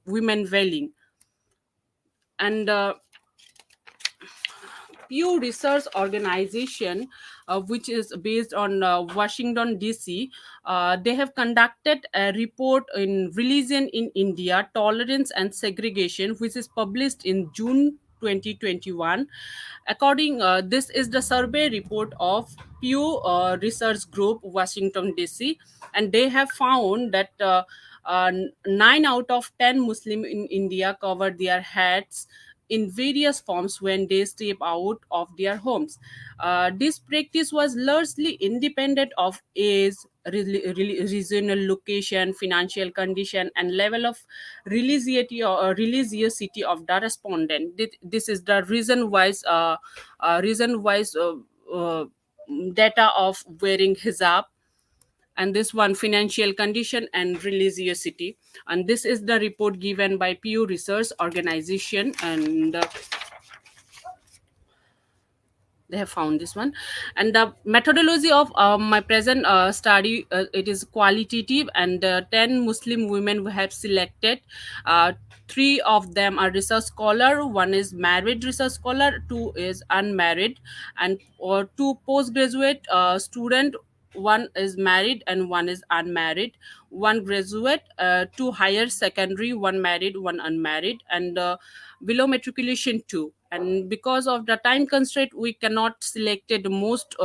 women veiling. And Pew Research Organization, which is based on Washington D.C., they have conducted a report in Religion in India, Tolerance and Segregation, which is published in June 2021. This is the survey report of Pew Research Group, Washington D.C., and they have found that 9 out of 10 Muslim in India cover their heads in various forms when they step out of their homes. This practice was largely independent of age, regional location, financial condition, and level of religiosity of the respondent. This is the reason-wise data of wearing hijab, and this one financial condition and religiosity. And this is the report given by Pew Research Organization, and they have found this one. And the methodology of my present study, it is qualitative, and 10 Muslim women we have selected. Three of them are research scholar, one is married research scholar, two is unmarried, and or two postgraduate student, one is married and one is unmarried, one graduate, two higher secondary, one married, one unmarried, and below matriculation too. And because of the time constraint, we cannot select the most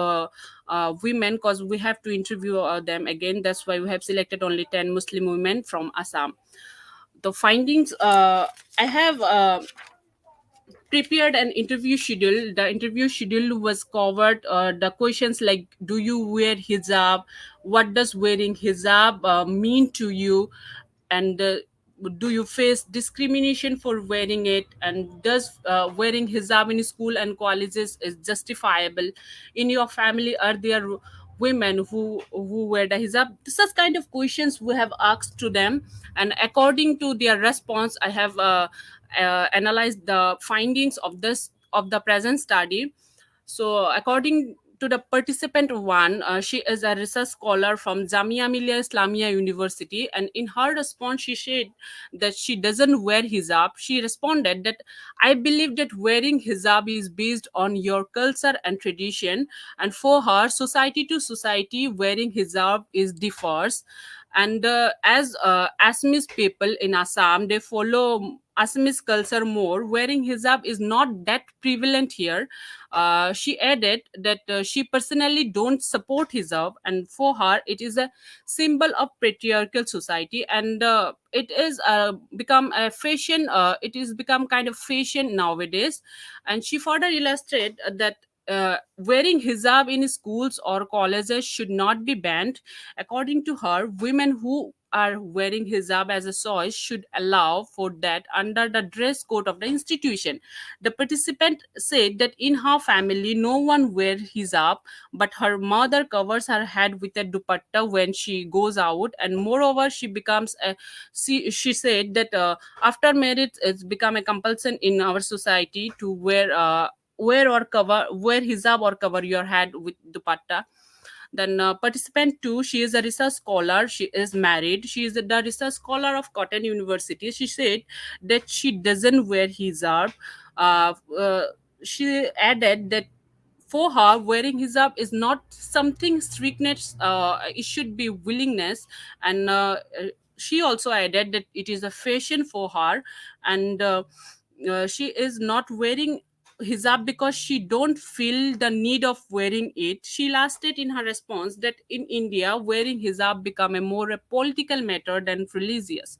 women, because we have to interview them again. That's why we have selected only 10 Muslim women from Assam. The findings, I have prepared an interview schedule. The interview schedule was covered the questions like, do you wear hijab, what does wearing hijab mean to you, and do you face discrimination for wearing it, and does wearing hijab in school and colleges is justifiable, in your family are there women who wear the hijab. This is kind of questions we have asked to them, and according to their response, I have analyzed the findings of the present study. So, according to the participant one, she is a research scholar from Jamia Millia Islamia University, and in her response, she said that she doesn't wear hijab. She responded that, I believe that wearing hijab is based on your culture and tradition, and for her, society to society, wearing hijab is differs. And as Assamese people in Assam, they follow Assamese culture more, wearing hijab is not that prevalent here. She added that she personally don't support hijab, and for her it is a symbol of patriarchal society, and it is become a fashion. It is become kind of fashion nowadays, and she further illustrated that. Wearing hijab in schools or colleges should not be banned. According to her, women who are wearing hijab as a choice should allow for that under the dress code of the institution. The participant said that in her family, no one wears hijab, but her mother covers her head with a dupatta when she goes out, and moreover, she becomes a. She said that after marriage, it's become a compulsion in our society to wear hijab or cover your head with dupatta. Then participant 2, she is a research scholar. She is married. She is the research scholar of Cotton University. She said that she doesn't wear hijab. Uh, uh, she added that for her, wearing hijab is not something strictness. It should be willingness, and she also added that it is a fashion for her, and she is not wearing hijab because she don't feel the need of wearing it. She lasted in her response that in India, wearing hijab become a more a political matter than religious.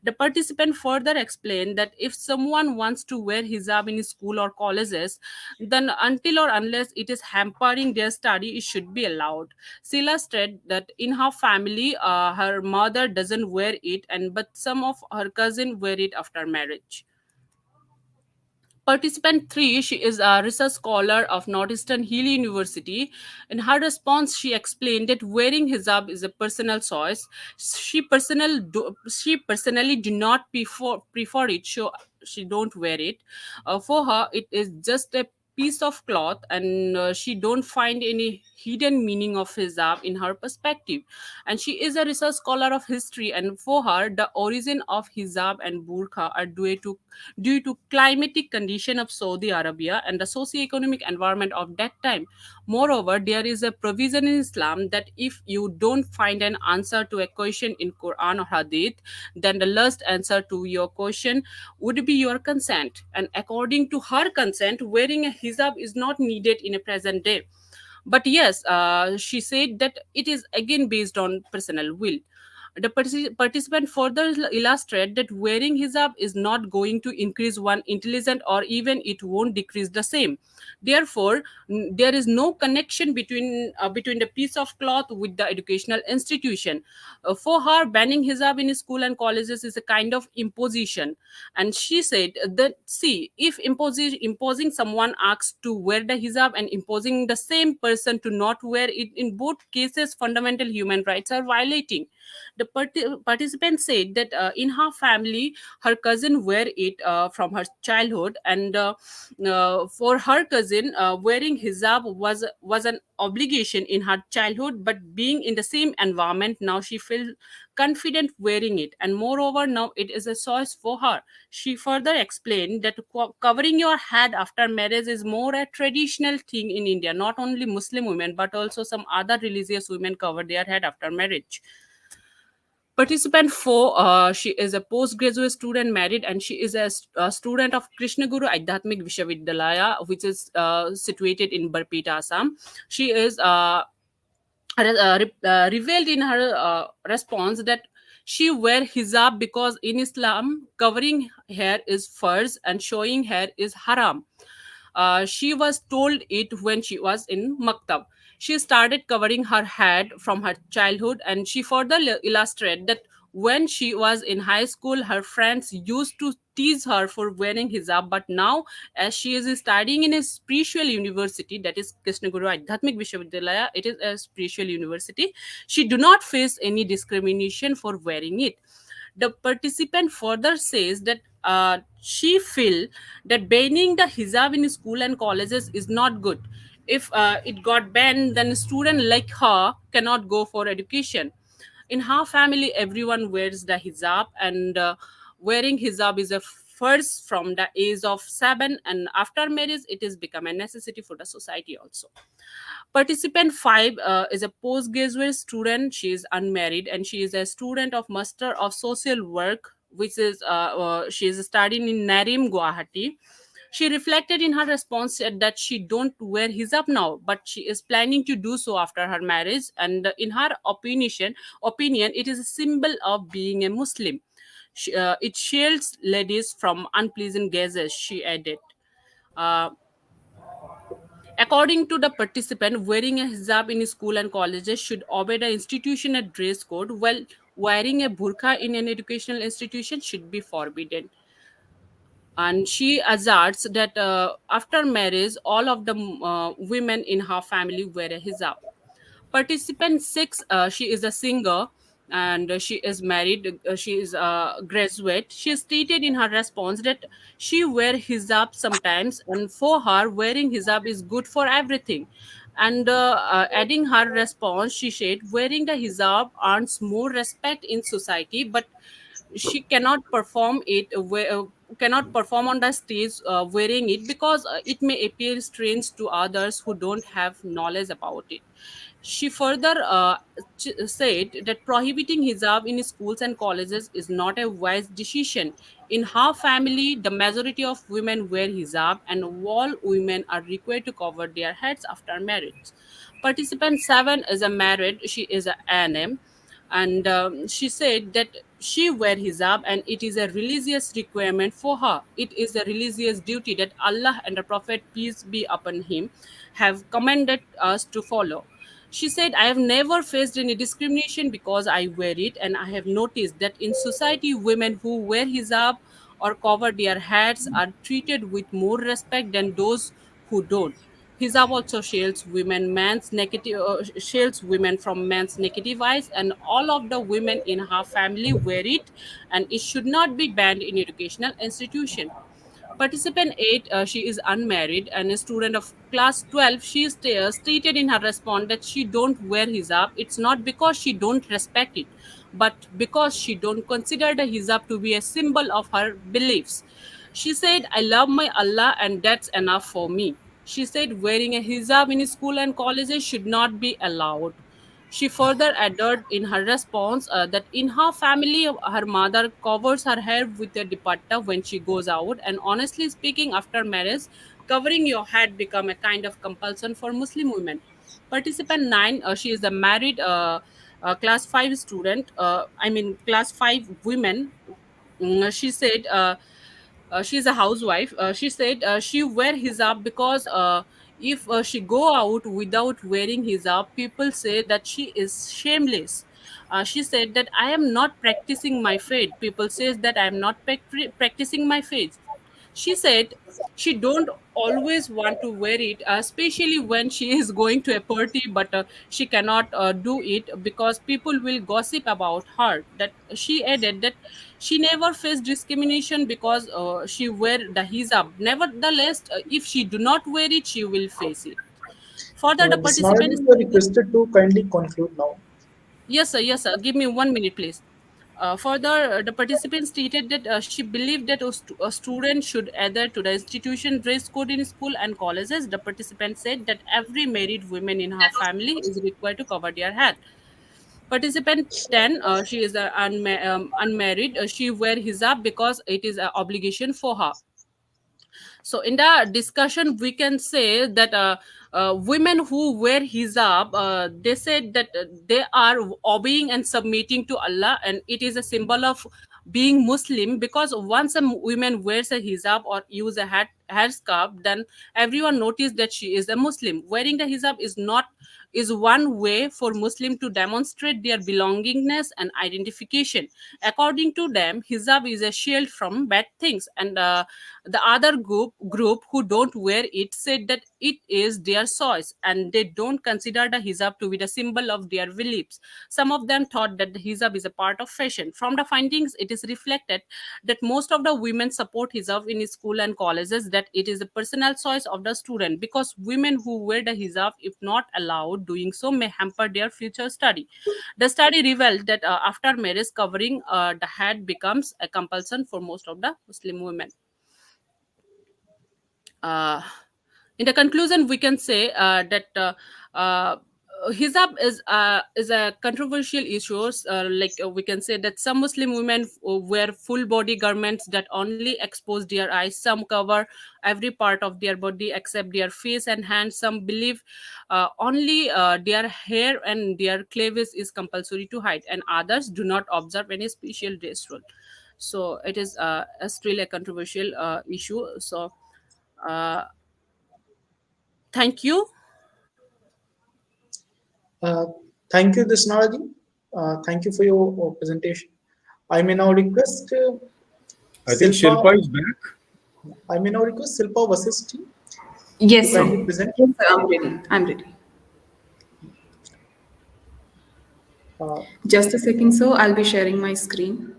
The participant further explained that if someone wants to wear hijab in school or colleges, then until or unless it is hampering their study, it should be allowed. Sila said that in her family, her mother doesn't wear it, and but some of her cousin wear it after marriage. Participant 3, she is a research scholar of Northeastern Hill University. In her response, she explained that wearing hijab is a personal choice. She personally do not prefer it, so she don't wear it. For her, it is just a piece of cloth, and she don't find any hidden meaning of hijab in her perspective. And she is a research scholar of history, and for her, the origin of hijab and burqa are due to climatic condition of Saudi Arabia and the socio-economic environment of that time. Moreover, there is a provision in Islam that if you don't find an answer to a question in Quran or Hadith, then the last answer to your question would be your consent. And according to her consent, wearing a hijab is not needed in a present day. But yes, she said that it is again based on personal will. The participant further illustrate that wearing hijab is not going to increase one intelligence, or even it won't decrease the same. Therefore, there is no connection between the piece of cloth with the educational institution. For her, banning hijab in school and colleges is a kind of imposition. And she said that, see, if imposing someone asks to wear the hijab and imposing the same person to not wear it, in both cases fundamental human rights are violating. The participant said that in her family, her cousin wear it from her childhood, and for her cousin, wearing hijab was an obligation in her childhood, but being in the same environment, now she feels confident wearing it, and moreover, now it is a choice for her. She further explained that covering your head after marriage is more a traditional thing in India. Not only Muslim women, but also some other religious women cover their head after marriage. Participant 4, she is a postgraduate student, married, and she is a student of Krishna Guru Adhyatmik Vishavidyalaya, which is situated in Barpeta, Assam. She is revealed in her response that she wear hijab because in Islam, covering hair is farz and showing hair is haram. She was told it when she was in maktab. She started covering her head from her childhood, and she further illustrated that when she was in high school, her friends used to tease her for wearing hijab. But now, as she is studying in a spiritual university, that is Krishna Guru Adhyatmik Vishavidyalaya, it is a spiritual university, she do not face any discrimination for wearing it. The participant further says that she feel that banning the hijab in school and colleges is not good. If it got banned, then a student like her cannot go for education. In her family, everyone wears the hijab, and wearing hijab is a first from the age of 7, and after marriage it is become a necessity for the society also. Participant 5 is a postgraduate student. She is unmarried, and she is a student of Master of Social Work which is she is studying in Narim, Guwahati. She reflected in her response said that she don't wear hijab now, but she is planning to do so after her marriage. And in her opinion, it is a symbol of being a Muslim. It shields ladies from unpleasant gazes, she added. Uh, According to the participant, wearing a hijab in school and colleges should obey the institutional dress code, while wearing a burqa in an educational institution should be forbidden. And she asserts that after marriage, all of the women in her family wear a hijab. Participant 6, she is a singer and she is married, she is a graduate. She stated in her response that she wear hijab sometimes, and for her, wearing hijab is good for everything. And adding her response, she said, wearing the hijab earns more respect in society, but she cannot perform it cannot perform on the stage wearing it, because it may appear strange to others who don't have knowledge about it. She further said that prohibiting hijab in schools and colleges is not a wise decision. In her family, the majority of women wear hijab, and all women are required to cover their heads after marriage. Participant 7 is a married, she is an ANM, and she said that she wear hijab and it is a religious requirement for her. It is a religious duty that Allah and the Prophet, peace be upon him, have commanded us to follow. She said, I have never faced any discrimination because I wear it, and I have noticed that in society, women who wear hijab or cover their heads are treated with more respect than those who don't. Hijab also shields women from men's negative eyes, and all of the women in her family wear it, and it should not be banned in educational institution. Participant 8, she is unmarried and a student of class 12. She stated in her response that she don't wear hijab. It's not because she don't respect it, but because she don't consider the hijab to be a symbol of her beliefs. She said, I love my Allah and that's enough for me. She said wearing a hijab in school and colleges should not be allowed. She further added in her response that in her family, her mother covers her hair with a dupatta when she goes out. And honestly speaking, after marriage, covering your head become a kind of compulsion for Muslim women. Participant 9, she is a married class 5 student. Class 5 women. She said she's a housewife. She said she wear hijab because if she go out without wearing hijab, people say that she is shameless. She said that I am not practicing my faith. People says that I am not practicing my faith. She said she don't always want to wear it, especially when she is going to a party, but she cannot do it because people will gossip about her. That she added that she never faced discrimination because she wear the hijab. Nevertheless, if she do not wear it, she will face it. Further, the This now participants. you are requested to kindly conclude now. Yes, sir. Yes, sir. Give me 1 minute, please. Further, the participant stated that she believed that a student should adhere to the institution dress code in school and colleges. The participant said that every married woman in her family is required to cover their head. Participant 10, she is unmarried. She wear hijab because it is an obligation for her. So in the discussion we can say that women who wear hijab, they said that they are obeying and submitting to Allah, and it is a symbol of being Muslim, because once a woman wears a hijab or use a headscarf, then everyone notice that she is a Muslim. Wearing the hijab is one way for Muslim to demonstrate their belongingness and identification. According to them, hijab is a shield from bad things, and the other group who don't wear it said that it is their choice, and they don't consider the hijab to be the symbol of their beliefs. Some of them thought that the hijab is a part of fashion. From the findings, it is reflected that most of the women support hijab in school and colleges, that it is a personal choice of the student, because women who wear the hijab, if not allowed doing so, may hamper their future study. The study revealed that after marriage, covering the head becomes a compulsion for most of the Muslim women. uh, in the conclusion we can say that uh, hijab is a controversial issue. We can say that some Muslim women wear full body garments that only expose their eyes. Some cover every part of their body except their face and hands. Some believe only their hair and their cleavage is compulsory to hide, and others do not observe any special dress rule. So it is still a controversial issue. So uh, thank you. Uh, Thank you, Disnaraji. Thank you for your presentation. I may now request I think Silpa. Shilpa is back. I may now request Silpa Vasisti to Yes, sir. kindly present. Yes, sir. I'm ready. I'm ready. Uh, Just a second, sir. I'll be sharing my screen.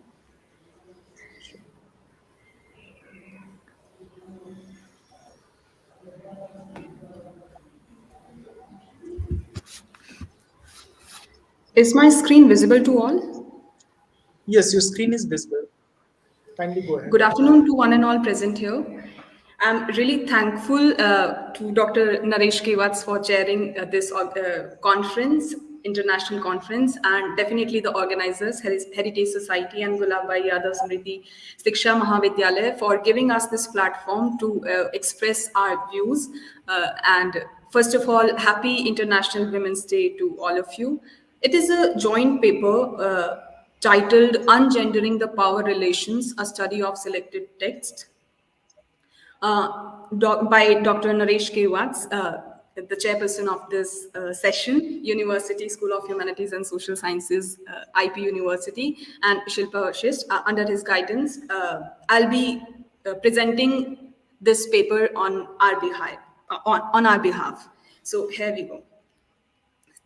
Is my screen visible to all? yes, your screen is visible. Kindly go ahead. Good afternoon to one and all present here. I'm really thankful to Dr. Naresh Kewats for chairing this conference, international conference, and definitely the organizers, Heritage Society and Gulab, Yadav, Smriti, Shiksha, Mahavidyalaya, for giving us this platform to express our views. And first of all, happy International Women's Day to all of you. It is a joint paper titled Ungendering the Power Relations, a study of selected text by Dr. Naresh Kewats, the chairperson of this session, University School of Humanities and Social Sciences, IP University, and Shilpa Vashist. Under his guidance, I'll be presenting this paper on our behalf. On our behalf. So here we go.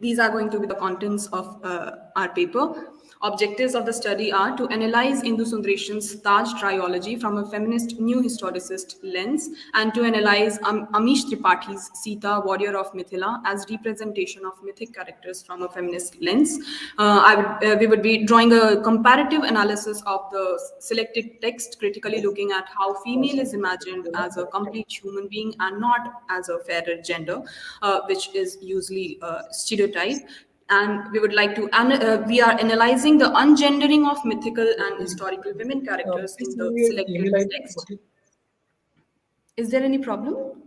These are going to be the contents of our paper. Objectives of the study are to analyze Indu Sundareshan's Taj trilogy from a feminist new historicist lens and to analyze Amish Tripathi's Sita, warrior of Mithila, as representation of mythic characters from a feminist lens. We would be drawing a comparative analysis of the selected text, critically looking at how female is imagined as a complete human being and not as a fairer gender, which is usually stereotype. And we would like to, we are analyzing the ungendering of mythical and historical women characters Please in give the me your selected email ID. text. Is there any problem?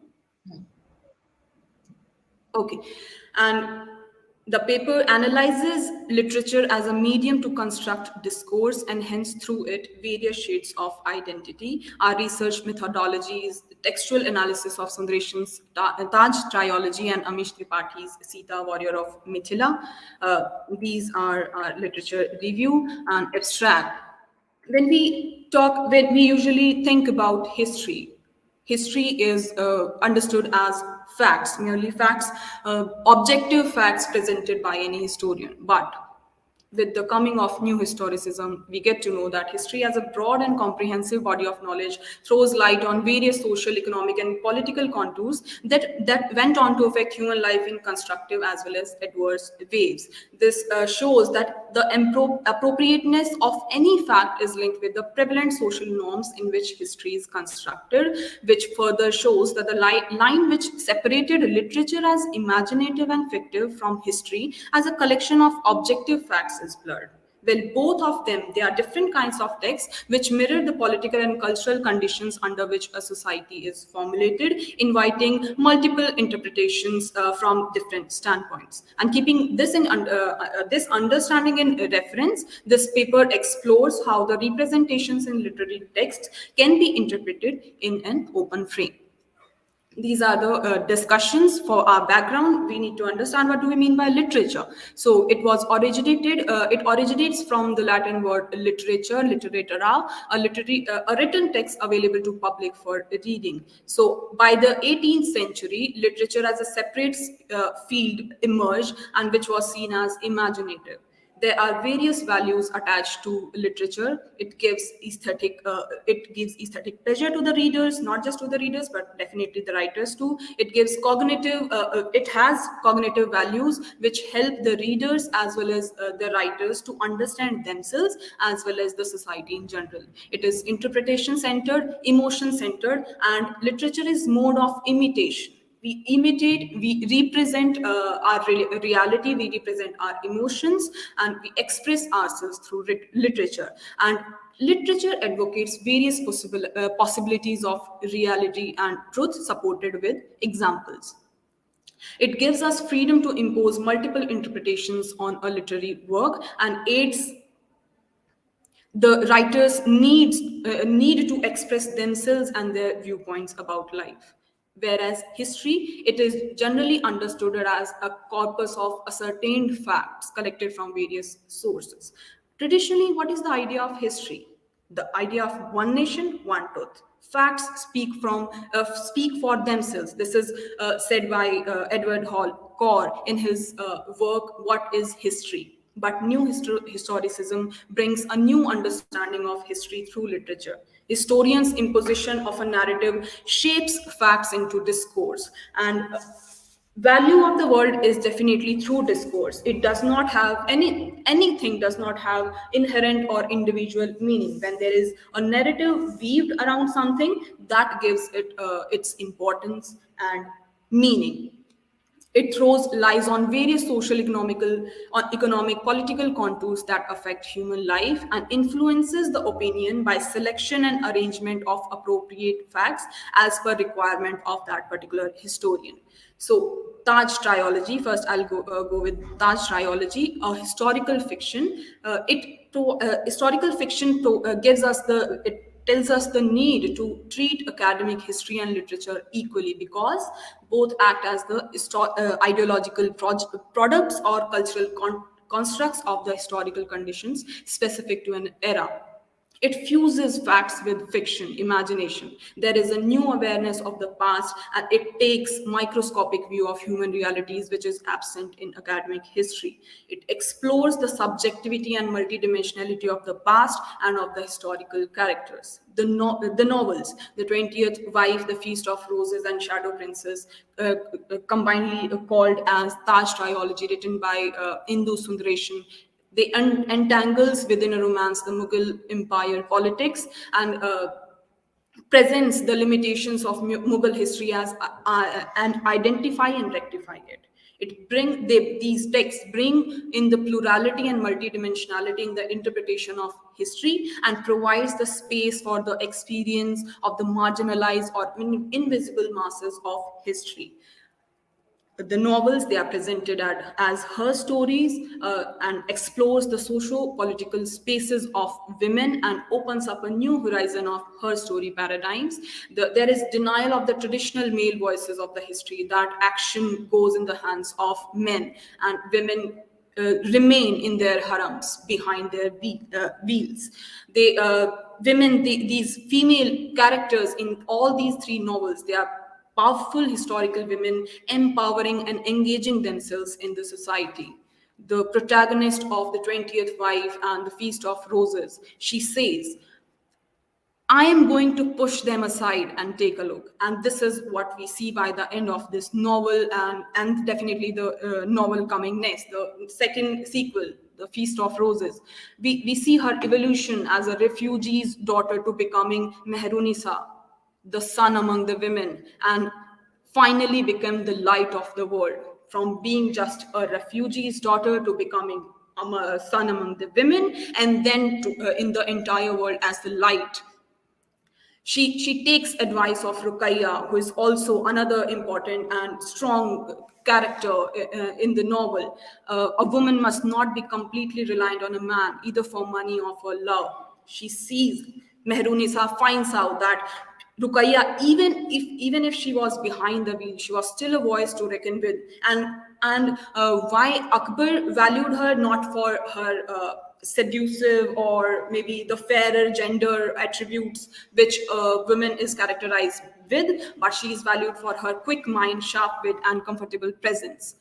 Okay. And the paper analyzes literature as a medium to construct discourse and hence through it various shades of identity. Our research methodologies, textual analysis of Sundareshan's Taj trilogy and Amish Tripathi's Sita, warrior of Mithila. These are our literature review and abstract. When we usually think about history, history is understood as facts, merely facts, objective facts presented by any historian. But with the coming of new historicism, we get to know that history as a broad and comprehensive body of knowledge throws light on various social, economic, and political contours that went on to affect human life in constructive as well as adverse ways. This shows that the appropriateness of any fact is linked with the prevalent social norms in which history is constructed, which further shows that the line which separated literature as imaginative and fictive from history as a collection of objective facts is blurred. Well, both of them, they are different kinds of texts which mirror the political and cultural conditions under which a society is formulated, inviting multiple interpretations from different standpoints. And keeping this this understanding in reference, this paper explores how the representations in literary texts can be interpreted in an open frame. These are the discussions for our background. We need to understand what do we mean by literature. So it originates from the Latin word literature, literatura, a written text available to public for reading. So by the 18th century, literature as a separate field emerged and which was seen as imaginative. There are various values attached to literature. It gives aesthetic pleasure to the readers, not just to the readers, but definitely the writers too. It has cognitive values which help the readers as well as the writers to understand themselves as well as the society in general. It is interpretation centered, emotion centered, and literature is mode of imitation. We imitate, we represent our reality, we represent our emotions, and we express ourselves through literature. And literature advocates various possibilities of reality and truth supported with examples. It gives us freedom to impose multiple interpretations on a literary work and aids the writers need to express themselves and their viewpoints about life. Whereas history, it is generally understood as a corpus of ascertained facts collected from various sources. Traditionally, what is the idea of history? The idea of one nation, one truth. Facts speak for themselves. This is said by Edward Hall Core in his work "What is History?" But new historicism brings a new understanding of history through literature. Historians' imposition of a narrative shapes facts into discourse, and value of the world is definitely through discourse. It does not have anything does not have inherent or individual meaning. When there is a narrative weaved around something, that gives it its importance and meaning. It throws lies on various social, economic, political contours that affect human life and influences the opinion by selection and arrangement of appropriate facts as per requirement of that particular historian. So, Taj trilogy. First, I'll go with Taj trilogy, a historical fiction. Historical fiction gives us the it tells us the need to treat academic history and literature equally, because both act as the ideological products or cultural constructs of the historical conditions specific to an era. It fuses facts with fiction, imagination. There is a new awareness of the past, and it takes microscopic view of human realities, which is absent in academic history. It explores the subjectivity and multidimensionality of the past and of the historical characters. The novels, The 20th Wife, The Feast of Roses, and Shadow Princess, combinedly called as Taj trilogy, written by Indu Sundaresan. They entangles within a romance the Mughal empire politics and presents the limitations of Mughal history as and identify and rectify it. These texts bring in the plurality and multidimensionality in the interpretation of history and provides the space for the experience of the marginalized or invisible masses of history. The novels, they are presented as her stories and explores the socio-political spaces of women and opens up a new horizon of her story paradigms. There is denial of the traditional male voices of the history, that action goes in the hands of men and women remain in their harems behind their wheels. These female characters in all these three novels, they are powerful historical women empowering and engaging themselves in the society. The protagonist of The 20th Wife and The Feast of Roses, she says, I am going to push them aside and take a look. And this is what we see by the end of this novel, and definitely the novel coming next, the second sequel, The Feast of Roses. We see her evolution as a refugee's daughter to becoming Mehrunisa, the sun among the women, and finally become the light of the world, from being just a refugee's daughter to becoming a sun among the women, and then in the entire world as the light. She takes advice of Ruqayya, who is also another important and strong character in the novel. A woman must not be completely reliant on a man, either for money or for love. She sees, Mehrunisa finds out that Ruqayya, even if she was behind the wheel, she was still a voice to reckon with. And why Akbar valued her not for her seductive or maybe the fairer gender attributes which women is characterized with, but she is valued for her quick mind, sharp wit, and comfortable presence.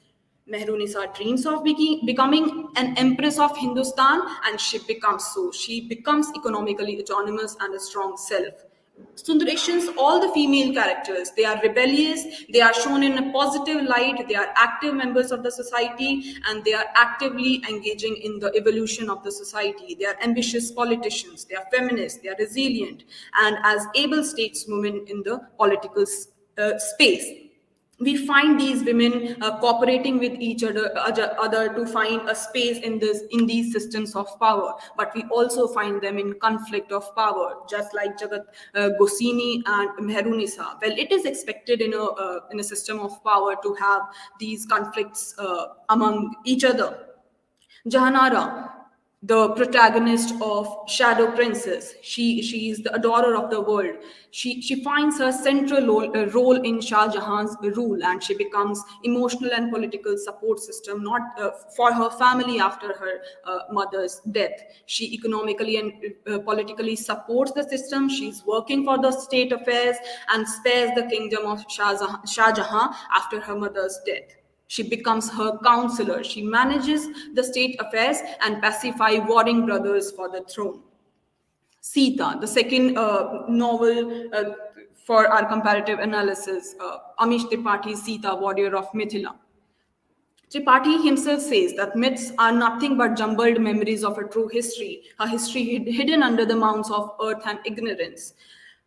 Mehrunisa dreams of becoming an empress of Hindustan, and she becomes so. She becomes economically autonomous and a strong self. Sundaresan's all the female characters, they are rebellious, they are shown in a positive light, they are active members of the society, and they are actively engaging in the evolution of the society. They are ambitious politicians, they are feminists, they are resilient, and as able stateswomen in the political space. We find these women cooperating with each other to find a space in these systems of power, but we also find them in conflict of power, just like Jagat Gosini and Mehrunisa. Well, it is expected in a system of power to have these conflicts among each other. Jahanara, the protagonist of Shadow Princess, she is the adorer of the world. She finds her central role in Shah Jahan's rule, and she becomes emotional and political support system, not for her family after her mother's death. She economically and politically supports the system. She's working for the state affairs and spares the kingdom of Shah Jahan after her mother's death. She becomes her counselor. She manages the state affairs and pacify warring brothers for the throne. Sita, the second novel for our comparative analysis, Amish Tripaঠি's Sita, warrior of Mithila. Tripathi himself says that myths are nothing but jumbled memories of a true history, a history hidden under the mounds of earth and ignorance.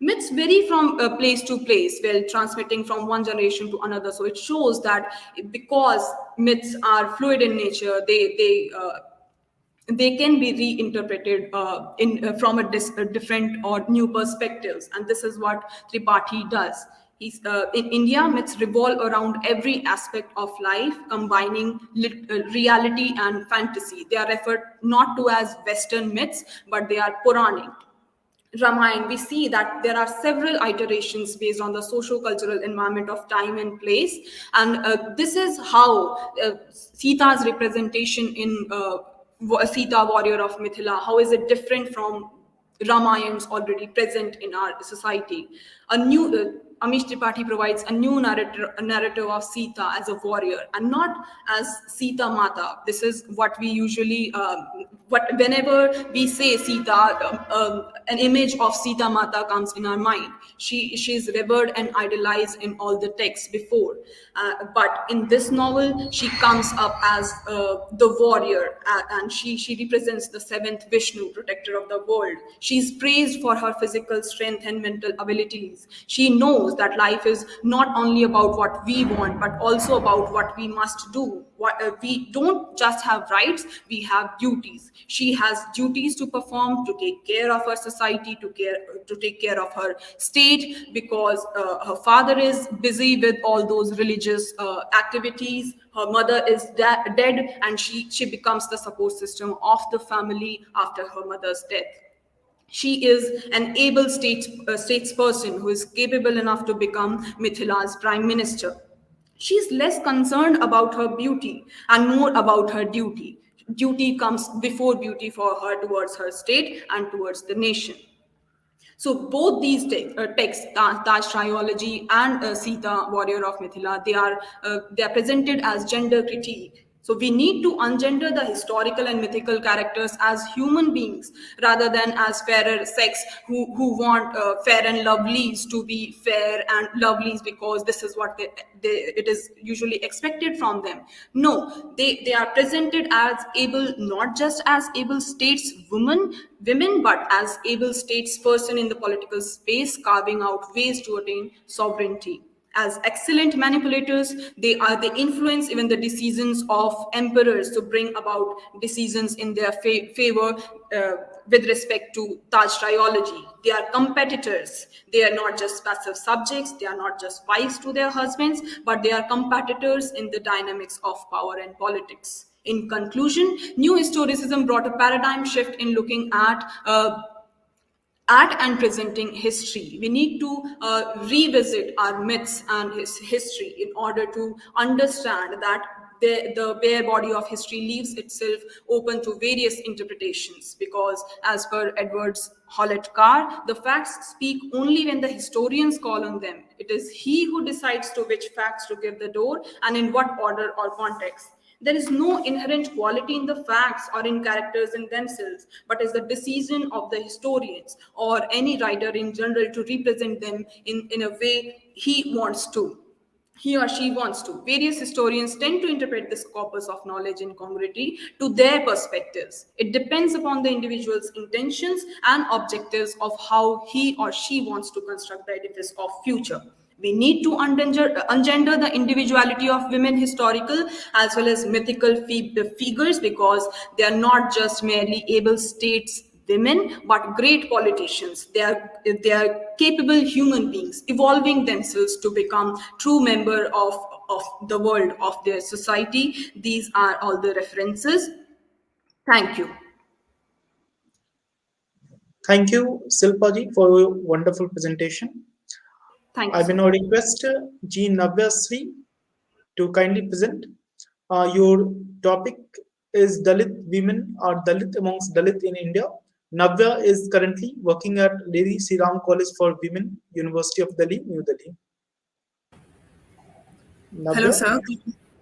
Myths vary from place to place, well, transmitting from one generation to another. So it shows that because myths are fluid in nature, they can be reinterpreted from a different or new perspectives, and this is what Tripathi does. In India, myths revolve around every aspect of life, combining reality and fantasy. They are referred not to as Western myths, but they are Puranic. Ramayana, we see that there are several iterations based on the socio-cultural environment of time and place, and this is how Sita's representation in Sita, warrior of Mithila, how is it different from Ramayans already present in our society? A new Amish Tripathi provides a new narrative of Sita as a warrior and not as Sita Mata. This is what we usually, whenever we say Sita, an image of Sita Mata comes in our mind. She is revered and idolized in all the texts before. But in this novel, she comes up as the warrior, and she represents the seventh Vishnu, protector of the world. She's praised for her physical strength and mental abilities. She knows that life is not only about what we want, but also about what we must do. We don't just have rights, we have duties. She has duties to perform, to take care of her society, to take care of her state, because her father is busy with all those religious activities. Her mother is dead, and she becomes the support system of the family after her mother's death. She is an able statesperson who is capable enough to become Mithila's prime minister. She is less concerned about her beauty and more about her duty. Duty comes before beauty for her towards her state and towards the nation. So both these texts, Taj trilogy and Sita, warrior of Mithila, they are presented as gender critique. So we need to ungender the historical and mythical characters as human beings rather than as fairer sex who want fair and lovelies to be fair and lovelies because this is what it is usually expected from them. No, they are presented as able, not just as able women, but as able statesperson in the political space, carving out ways to attain sovereignty. As excellent manipulators, they influence even the decisions of emperors to bring about decisions in their favor with respect to Taj trilogy. They are competitors. They are not just passive subjects. They are not just wives to their husbands, but they are competitors in the dynamics of power and politics. In conclusion, new historicism brought a paradigm shift in looking at and presenting history. We need to revisit our myths and history in order to understand that the bare body of history leaves itself open to various interpretations, because as per Edwards Howlett Carr, the facts speak only when the historians call on them. It is he who decides to which facts to give the door and in what order or context. There is no inherent quality in the facts or in characters in themselves, but is the decision of the historians or any writer in general to represent them in a way he or she wants to. Various historians tend to interpret this corpus of knowledge in congruity to their perspectives. It depends upon the individual's intentions and objectives of how he or she wants to construct the edifice of future. We need to ungender the individuality of women, historical as well as mythical figures, because they are not just merely able states women, but great politicians. They are capable human beings, evolving themselves to become true member of the world, of their society. These are all the references. Thank you. Thank you, Silpaji, for your wonderful presentation. Thank you I will so now much. request G. Navyasri to kindly present. Your topic is Dalit women or Dalit amongst Dalit in India. Navya is currently working at Lady Sri Ram College for Women, University of Delhi, New Delhi. Hello, Navya? sir.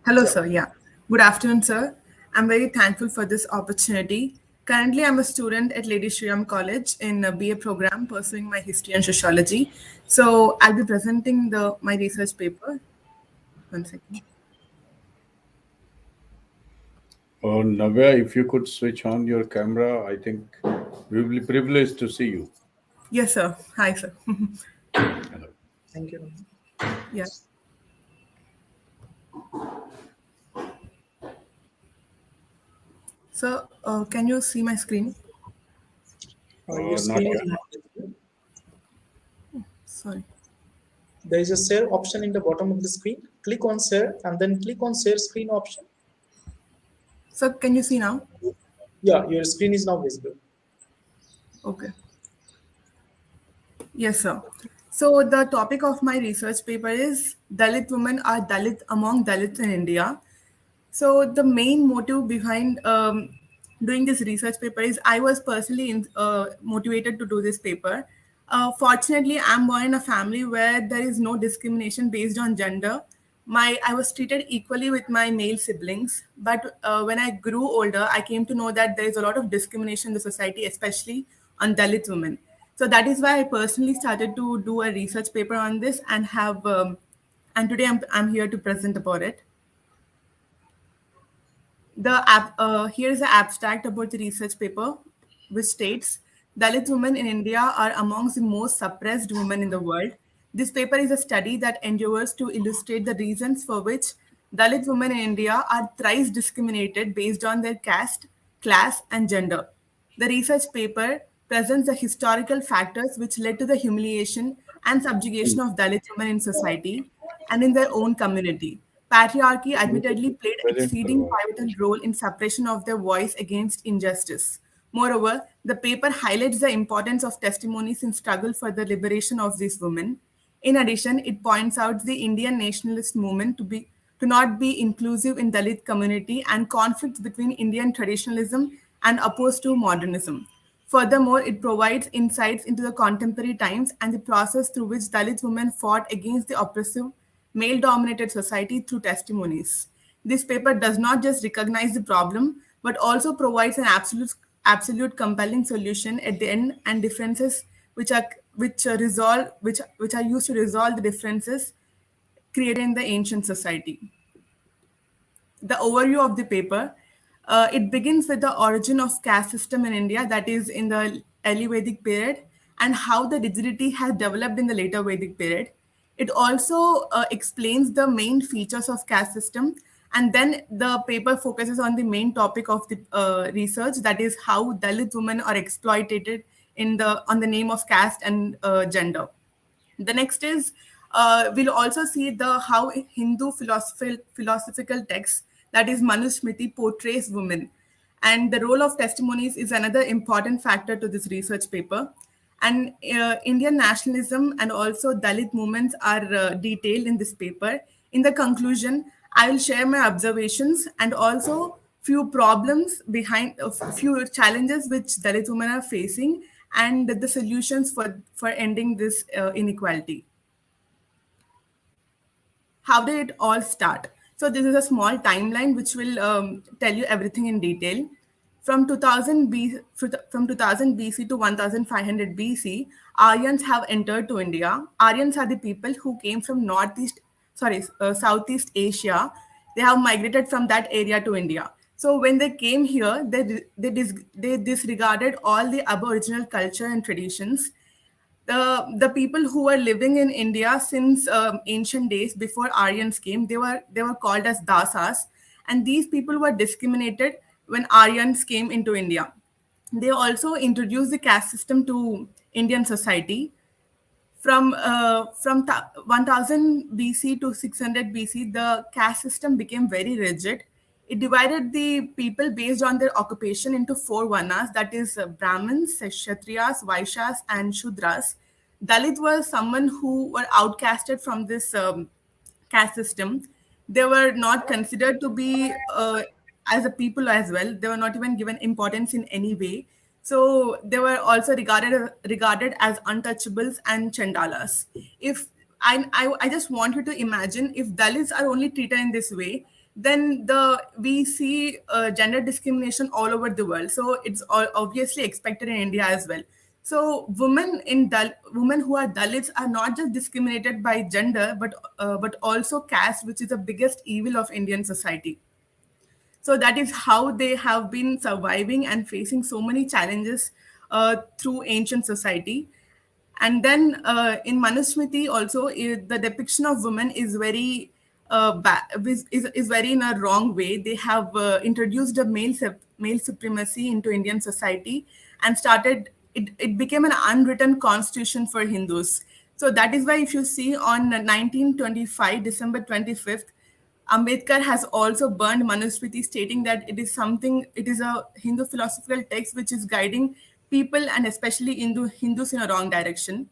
Hello, Yeah. sir. Yeah. Good afternoon, sir. I'm very thankful for this opportunity. Currently, I'm a student at Lady Shriram College in a BA program pursuing my history and sociology. So I'll be presenting my research paper. One second. Oh, Navya, if you could switch on your camera, I think we will be privileged to see you. Yes, sir. Hi, sir. Hello. Thank you. Yeah. So, can you see my screen? Your Not screen is yet. not visible. Sorry. There is a share option in the bottom of the screen. Click on share and then click on share screen option. So, can you see now? Yeah, your screen is now visible. Okay. Yes, sir. So the topic of my research paper is Dalit women are Dalit among Dalits in India. So the main motive behind doing this research paper is I was personally motivated to do this paper. Fortunately, I'm born in a family where there is no discrimination based on gender. I was treated equally with my male siblings, but when I grew older, I came to know that there is a lot of discrimination in the society, especially on Dalit women. So that is why I personally started to do a research paper on this and today I'm here to present about it. Here is the abstract about the research paper, which states Dalit women in India are amongst the most suppressed women in the world. This paper is a study that endeavors to illustrate the reasons for which Dalit women in India are thrice discriminated based on their caste, class, and gender. The research paper presents the historical factors which led to the humiliation and subjugation of Dalit women in society and in their own community. Patriarchy admittedly played an Present exceeding करवाओ. pivotal role in suppression of their voice against injustice. Moreover, the paper highlights the importance of testimonies in struggle for the liberation of these women. In addition, it points out the Indian nationalist movement to not be inclusive in Dalit community and conflicts between Indian traditionalism and opposed to modernism. Furthermore, it provides insights into the contemporary times and the process through which Dalit women fought against the oppressive male dominated society through testimonies. This paper does not just recognize the problem, but also provides an absolute compelling solution at the end and differences which are used to resolve the differences created in the ancient society. The overview of the paper. It begins with the origin of caste system in India, that is in the early Vedic period, and how the rigidity has developed in the later Vedic period. It also explains the main features of caste system, and then the paper focuses on the main topic of the research, that is how Dalit women are exploited on the name of caste and gender. The next is we'll also see the how Hindu philosophical texts, that is Manusmriti, portrays women, and the role of testimonies is another important factor to this research paper. And Indian nationalism and also Dalit movements are detailed in this paper. In the conclusion, I will share my observations and also few problems behind few challenges which Dalit women are facing and the solutions for ending this inequality. How did it all start? So this is a small timeline which will tell you everything in detail. From 2000 BC to 1500 BC, Aryans have entered to India. Aryans are the people who came from Southeast Asia. They have migrated from that area to India. So when they came here, they disregarded all the Aboriginal culture and traditions. The people who were living in India since ancient days before Aryans came, they were called as dasas, and these people were discriminated when Aryans came into India. They also introduced the caste system to Indian society. From 1000 BC to 600 BC, the caste system became very rigid. It divided the people based on their occupation into four varnas, that is, Brahmins, Kshatriyas, Vaishyas, and Shudras. Dalit was someone who were outcasted from this caste system. They were not considered to be as a people as well. They were not even given importance in any way. So they were also regarded as untouchables and chandalas. If I just want you to imagine, if Dalits are only treated in this way, then we see gender discrimination all over the world. So it's obviously expected in India as well. So women who are Dalits are not just discriminated by gender, but also caste, which is the biggest evil of Indian society. So that is how they have been surviving and facing so many challenges through ancient society. And then in Manusmriti also, the depiction of women is very is very in a wrong way. They have introduced a male supremacy into Indian society and started it became an unwritten constitution for Hindus. So that is why if you see on 1925 December 25th, Ambedkar has also burned Manusmriti, stating that it is a Hindu philosophical text which is guiding people and especially Hindus in a wrong direction.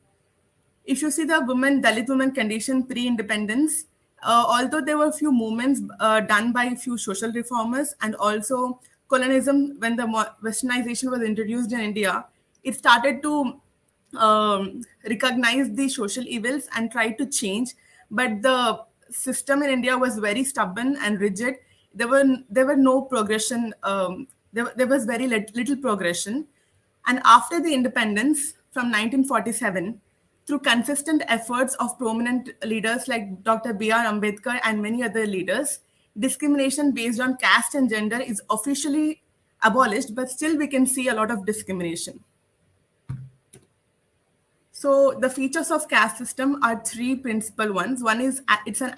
If you see the Dalit women condition pre-independence, although there were a few movements done by a few social reformers and also colonialism, when the westernization was introduced in India, it started to recognize the social evils and try to change. But the system in India was very stubborn and rigid. There were no progression. There was very little progression. And after the independence from 1947, through consistent efforts of prominent leaders like Dr. B.R. Ambedkar and many other leaders, discrimination based on caste and gender is officially abolished, but still we can see a lot of discrimination. So the features of caste system are three principal ones. One is it's an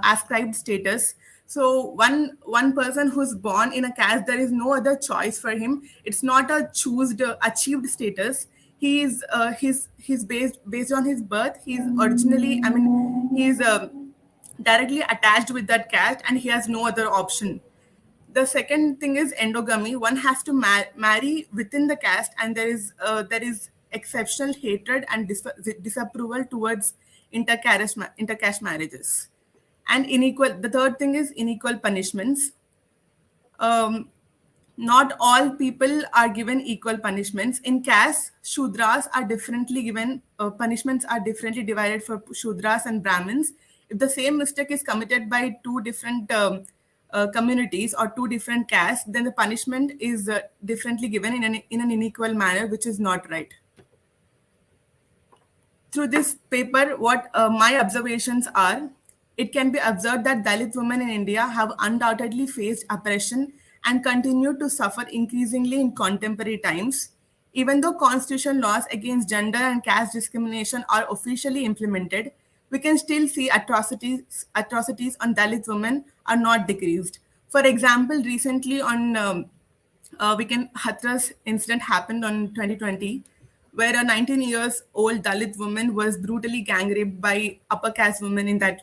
ascribed status. So one person who's born in a caste, there is no other choice for him. It's not a achieved status. He's based on his birth. He's originally, I mean, he's directly attached with that caste, and he has no other option. The second thing is endogamy. One has to marry within the caste, and there is exceptional hatred and disapproval towards intercaste marriages. And unequal. The third thing is unequal punishments. Um, Not all people are given equal punishments. In caste, Shudras are differently given, punishments are differently divided for Shudras and Brahmins. If the same mistake is committed by two different communities or two different castes, then the punishment is differently given in an unequal manner, which is not right. Through this paper, what my observations are, it can be observed that Dalit women in India have undoubtedly faced oppression and continue to suffer increasingly in contemporary times. Even though constitutional laws against gender and caste discrimination are officially implemented, we can still see atrocities on Dalit women are not decreased. For example, recently on weekend Hathras incident happened on 2020, where a 19 years old Dalit woman was brutally gang raped by upper caste women in that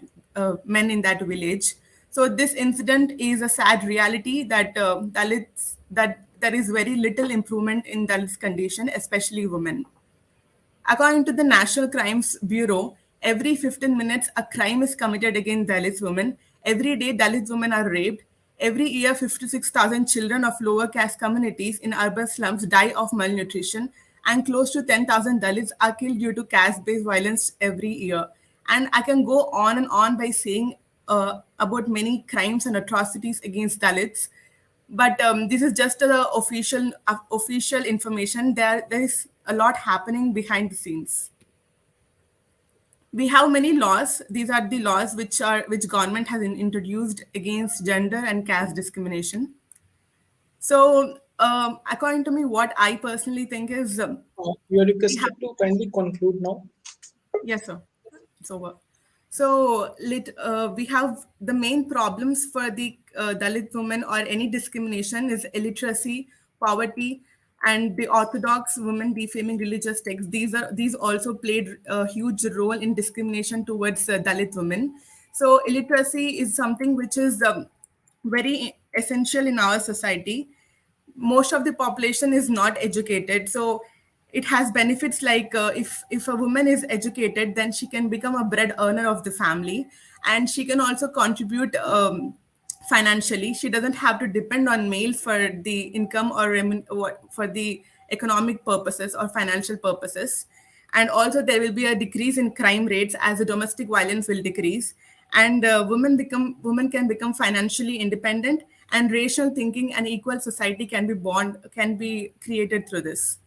men in that village. So this incident is a sad reality that Dalits that there is very little improvement in Dalits condition, especially women. According to the National Crimes Bureau, every 15 minutes a crime is committed against Dalit women. Every day, Dalit women are raped. Every year, 56,000 children of lower caste communities in urban slums die of malnutrition, and close to 10,000 Dalits are killed due to caste-based violence every year. And I can go on and on by saying about many crimes and atrocities against Dalits, but this is just the official information. There is a lot happening behind the scenes. We have many laws. These are the laws which government has introduced against gender and caste discrimination. So according to me, what I personally think is You are we have. requested to kindly conclude now. Yes, sir. It's over. So we have the main problems for the Dalit women or any discrimination is illiteracy, poverty, and the orthodox women defaming religious texts. These also played a huge role in discrimination towards Dalit women. So illiteracy is something which is very essential in our society. Most of the population is not educated, so it has benefits like if a woman is educated, then she can become a bread earner of the family, and she can also contribute financially. She doesn't have to depend on male for the income or for the economic purposes or financial purposes. And also there will be a decrease in crime rates as the domestic violence will decrease, and women can become financially independent, and racial thinking and equal society can be created through this.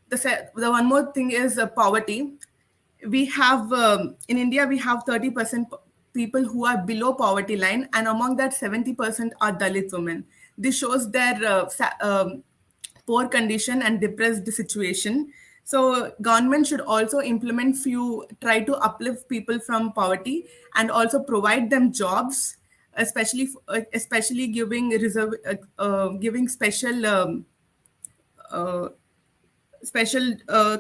The one more thing is poverty. We have in India we have 30% people who are below poverty line, and among that 70% are Dalit women. This shows their poor condition and depressed situation. So government should also try to uplift people from poverty and also provide them jobs, especially giving uh, special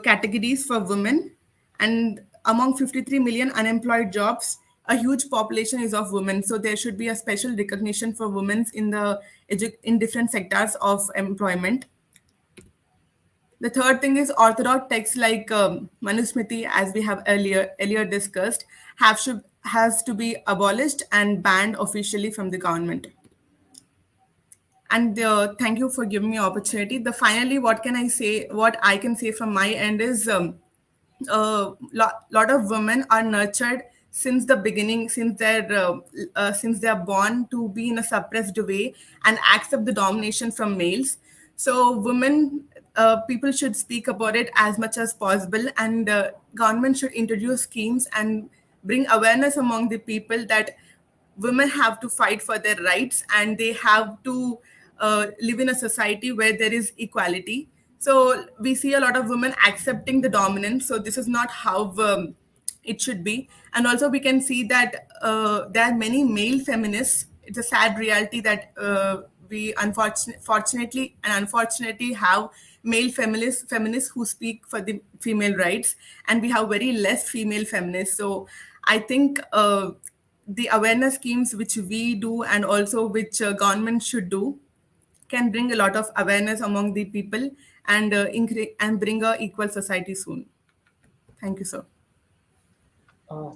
categories for women. And among 53 million unemployed jobs, a huge population is of women. So there should be a special recognition for women in different sectors of employment. The third thing is orthodox texts like Manusmriti, as we have earlier discussed, has to be abolished and banned officially from the government. And thank you for giving me opportunity. Finally, what can I say? What I can say from my end is lot of women are nurtured since the beginning, since they are born to be in a suppressed way and accept the domination from males. So people should speak about it as much as possible, and government should introduce schemes and bring awareness among the people that women have to fight for their rights, and they have to live in a society where there is equality. So we see a lot of women accepting the dominance. So this is not how it should be. And also we can see that there are many male feminists. It's a sad reality that we unfortunately have male feminists who speak for the female rights, and we have very less female feminists. So I think the awareness schemes which we do and also which government should do can bring a lot of awareness among the people, and bring a equal society soon. Thank you, sir.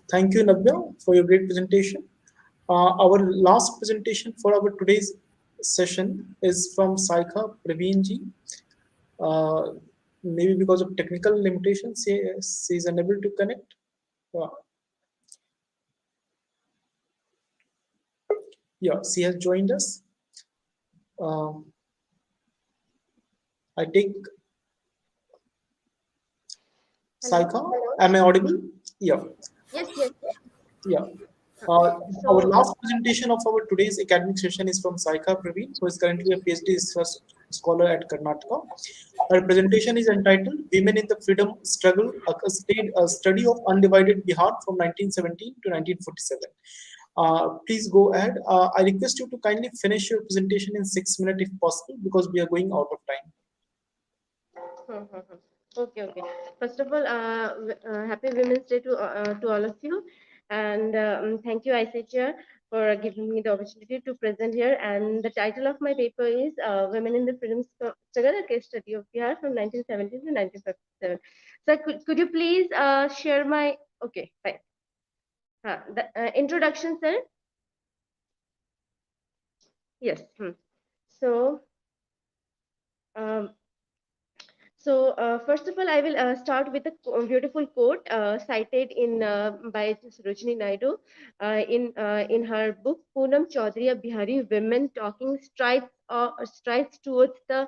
Thank you, Navya, for your great presentation. Our last presentation for our today's session is from Saika Praveenji. Maybe because of technical limitations, she is unable to connect. Yeah, she has joined us. I take Saika. Am I audible? Yeah. Yes, yes. Yeah. Our last presentation of our today's academic session is from Saika Praveen, who is currently a PhD scholar at Karnataka. Her presentation is entitled Women in the Freedom Struggle, a study of undivided Bihar from 1917 to 1947. Please go ahead. I request you to kindly finish your presentation in 6 minutes if possible, because we are going out of time. Okay, okay. First of all, happy Women's Day to all of you, and thank you, ICHR, for giving me the opportunity to present here. And the title of my paper is Women in the Freedom Struggle, a case study of Bihar from 1917 to 1957. So could you please share my, okay, fine. The introduction, sir? Yes. So, um, first of all, I will start with a beautiful quote cited by Sarojini Naidu in her book Poonam Chaudhary, a Bihari Women Talking Strides towards the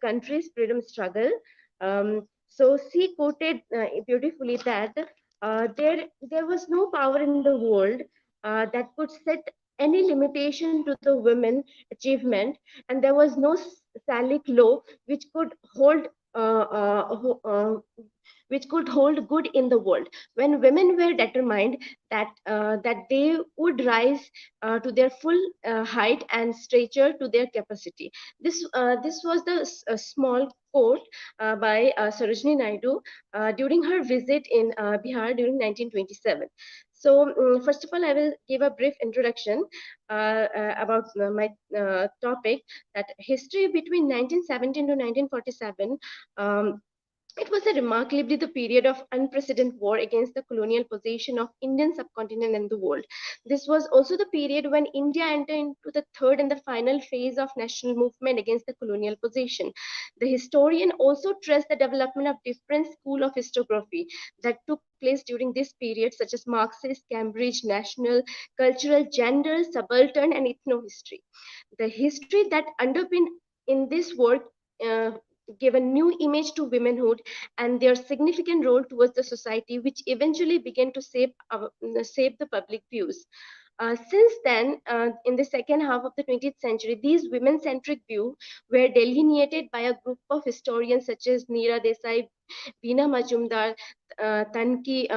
country's freedom struggle. So she quoted beautifully that there was no power in the world that could set any limitation to the women achievement, and there was no Salic law which could hold uh, uh, ho- uh, which could hold good in the world. When women were determined that they would rise to their full height and stature to their capacity. This was the small quote by Sarojini Naidu during her visit in Bihar during 1927. So, first of all, I will give a brief introduction about my topic, that history between 1917 to 1947. It was a remarkably the period of unprecedented war against the colonial possession of Indian subcontinent and the world. This was also the period when India entered into the third and the final phase of national movement against the colonial possession. The historian also traced the development of different school of historiography that took place during this period, such as Marxist, Cambridge, national, cultural, gender, subaltern, and ethno-history. The history that underpinned in this work uh, gave a new image to womanhood and their significant role towards the society, which eventually began to shape the public views. Since then, in the second half of the 20th century, these women centric views were delineated by a group of historians such as Neera Desai, Veena Majumdar, Tanaki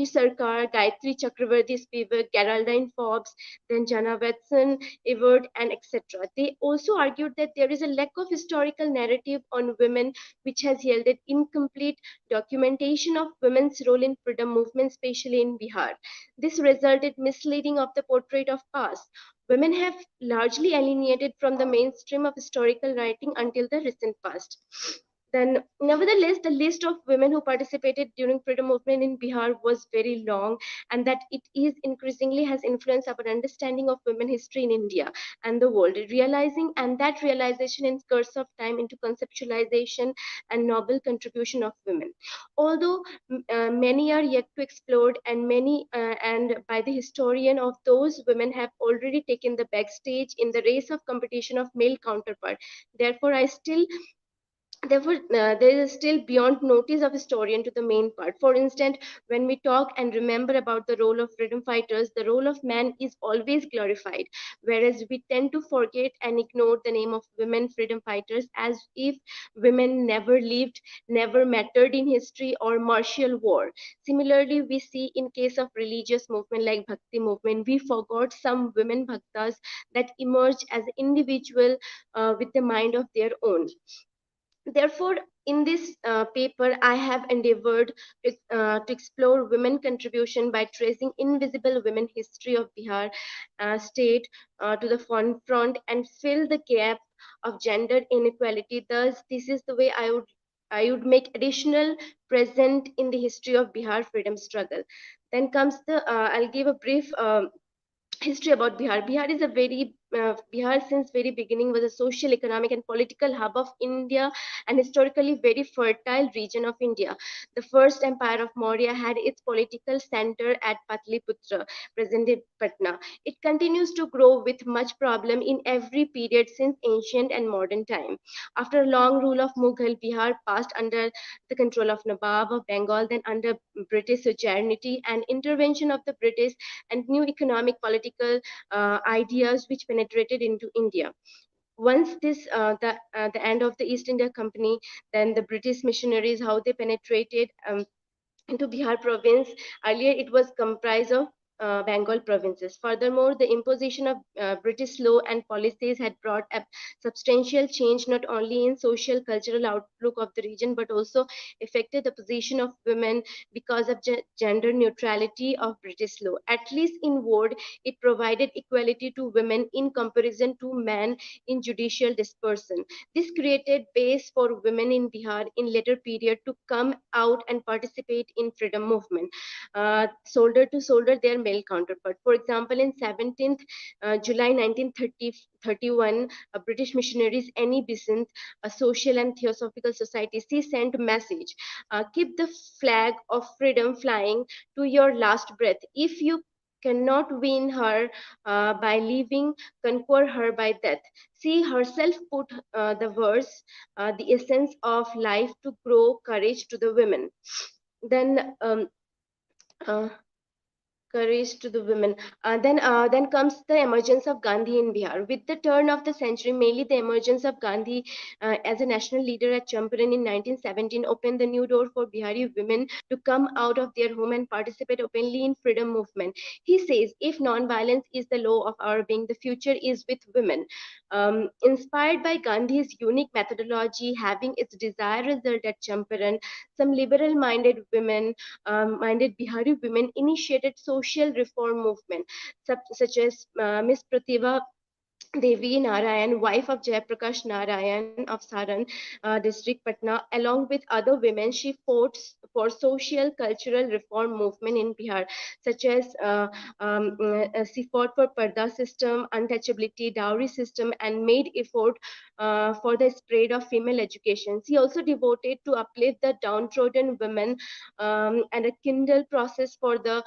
Sarkar, Gayatri Chakravarti Spivak, Geraldine Forbes, then Jana Watson, Everett, and etc. They also argued that there is a lack of historical narrative on women, which has yielded incomplete documentation of women's role in freedom movement, especially in Bihar. This resulted misleading of the portrait of past. Women have largely alienated from the mainstream of historical writing until the recent past. Then, nevertheless, the list of women who participated during freedom movement in Bihar was very long, and that it is increasingly has influenced our understanding of women history in India and the world. Realizing and that realization in course of time into conceptualization and noble contribution of women. Although many are yet to explore, and many and by the historian of those women have already taken the backstage in the race of competition of male counterpart. Therefore, there is still beyond notice of historian to the main part. For instance, when we talk and remember about the role of freedom fighters, the role of man is always glorified, whereas we tend to forget and ignore the name of women freedom fighters as if women never lived, never mattered in history or martial war. Similarly, we see in case of religious movement like Bhakti movement, we forgot some women bhaktas that emerged as individual with a mind of their own. Therefore, in this paper, I have endeavored to explore women contribution by tracing invisible women history of Bihar state to the front and fill the gap of gender inequality. Thus, this is the way I would make additional present in the history of Bihar freedom struggle. Then comes the I'll give a brief history about Bihar. Bihar since very beginning was a social, economic, and political hub of India, and historically very fertile region of India. The first empire of Maurya had its political center at Patliputra, present-day Patna. It continues to grow with much problem in every period since ancient and modern time. After a long rule of Mughal, Bihar passed under the control of Nawab of Bengal, then under British sovereignty and intervention of the British and new economic political ideas which penetrated into India. Once the end of the East India Company, then the British missionaries, how they penetrated into Bihar province. Earlier, it was comprised of Bengal provinces. Furthermore, the imposition of British law and policies had brought a substantial change not only in social cultural outlook of the region but also affected the position of women because of gender neutrality of British law. At least in word, it provided equality to women in comparison to men in judicial dispersion. This created base for women in Bihar in later period to come out and participate in freedom movement, shoulder to shoulder their male counterpart. For example, in 17th July 1931, British missionaries Annie Besant, a social and theosophical society, she sent a message: keep the flag of freedom flying to your last breath. If you cannot win her by living, conquer her by death. She herself put the verse, the essence of life to grow courage to the women. Then uh, courage to the women. Then comes the emergence of Gandhi in Bihar. With the turn of the century, mainly the emergence of Gandhi as a national leader at Champaran in 1917 opened the new door for Bihari women to come out of their home and participate openly in freedom movement. He says, if non-violence is the law of our being, the future is with women. Inspired by Gandhi's unique methodology, having its desired result at Champaran, some liberal-minded women minded Bihari women initiated social reform movement such as Miss Pratibha Devi Narayan, wife of Jayaprakash Narayan of Saran district, Patna, along with other women, she fought for social cultural reform movement in Bihar, such as she fought for Parda system, untouchability, dowry system, and made effort for the spread of female education. She also devoted to uplift the downtrodden women and a kindle process for the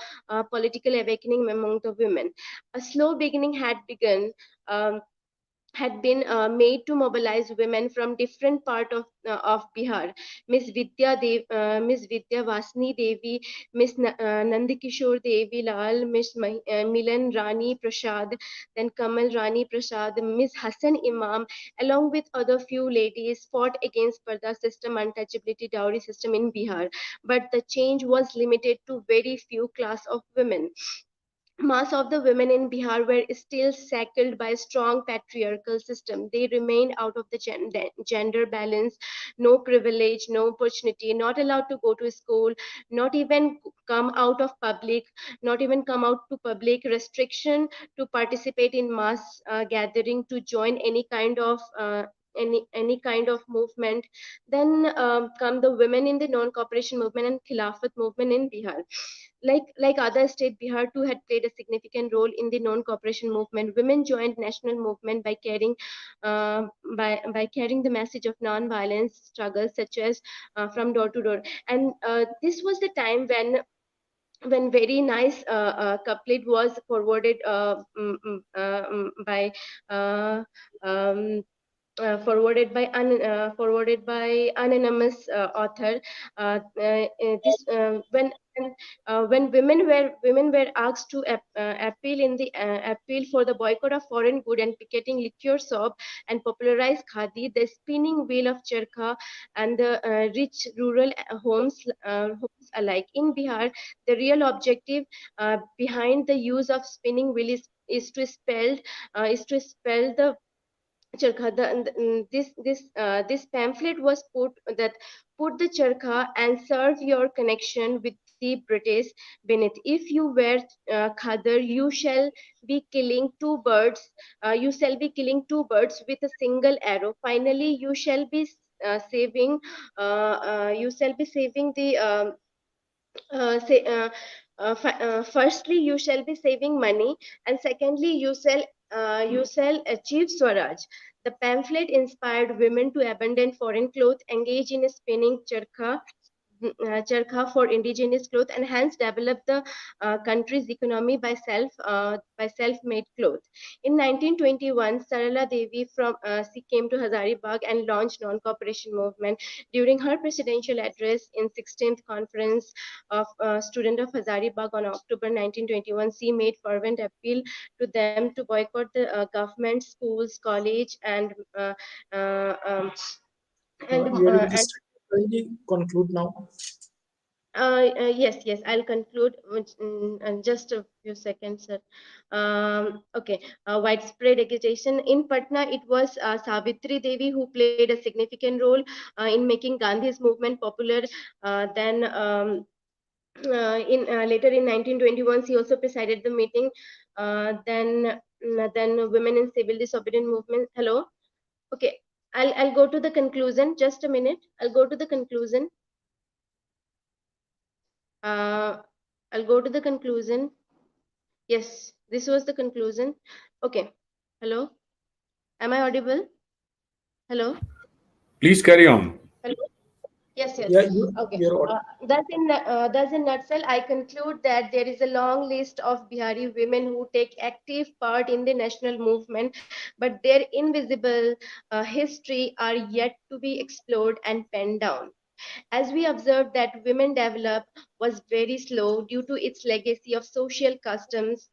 political awakening among the women. A slow beginning had begun. Had been made to mobilize women from different part of Bihar. Miss Vidya Vasni Devi, Miss Nandikishore Devi Lal, Miss Milan Rani Prasad, then Kamal Rani Prasad, Miss Hassan Imam, along with other few ladies, fought against Parda system, untouchability, dowry system in Bihar. But the change was limited to very few class of women. Mass of the women in Bihar were still shackled by a strong patriarchal system. They remained out of the gender balance, no privilege, no opportunity, not allowed to go to school, not even come out of public, not even come out to public, restriction to participate in mass gathering, to join any kind of movement. Then come the women in the non-cooperation movement and Khilafat movement in Bihar. Like other state, Bihar too had played a significant role in the non-cooperation movement. Women joined national movement uh, by carrying the message of non-violence struggles, such as from door to door. And this was the time when very nice couplet was forwarded by uh, um, forwarded by anonymous author. This when women were asked to appeal for the boycott of foreign good and picketing liquor shop and popularize khadi, the spinning wheel of charkha, and the rich rural homes alike in Bihar. The real objective behind the use of spinning wheel is to spell the charkha. This pamphlet was put the charkha and serve your connection with the British beneath. If you wear khadar, you shall be killing two birds with a single arrow. Finally, you shall be saving the say firstly you shall be saving money, and secondly you shall achieve swaraj. The pamphlet inspired women to abandon foreign clothes, engage in spinning charkha for indigenous cloth, and hence develop the country's economy by self-made cloth. In 1921, Sarala Devi from she came to Hazaribagh and launched non-cooperation movement. During her presidential address in 16th conference of student of Hazaribagh on October 1921, she made fervent appeal to them to boycott the government schools, college, uh, um, You are and kindly conclude now. yes, I'll conclude in just a few seconds, sir. Okay, widespread agitation in Patna. It was Savitri Devi who played a significant role in making Gandhi's movement popular. Then in later in 1921, she also presided the meeting. Then women in civil disobedience movement. Hello. Okay, I'll go to the conclusion. Just a minute. I'll go to the conclusion. Uh, I'll go to the conclusion. Yes, this was the conclusion. Okay. Hello. Am I audible? Hello. Please carry on. Hello. Yes, yes. Yeah, Okay. you're Thus in nutshell, I conclude that there is a long list of Bihari women who take active part in the national movement, but their invisible history are yet to be explored and penned down. As we observe that women develop was very slow due to its legacy of social customs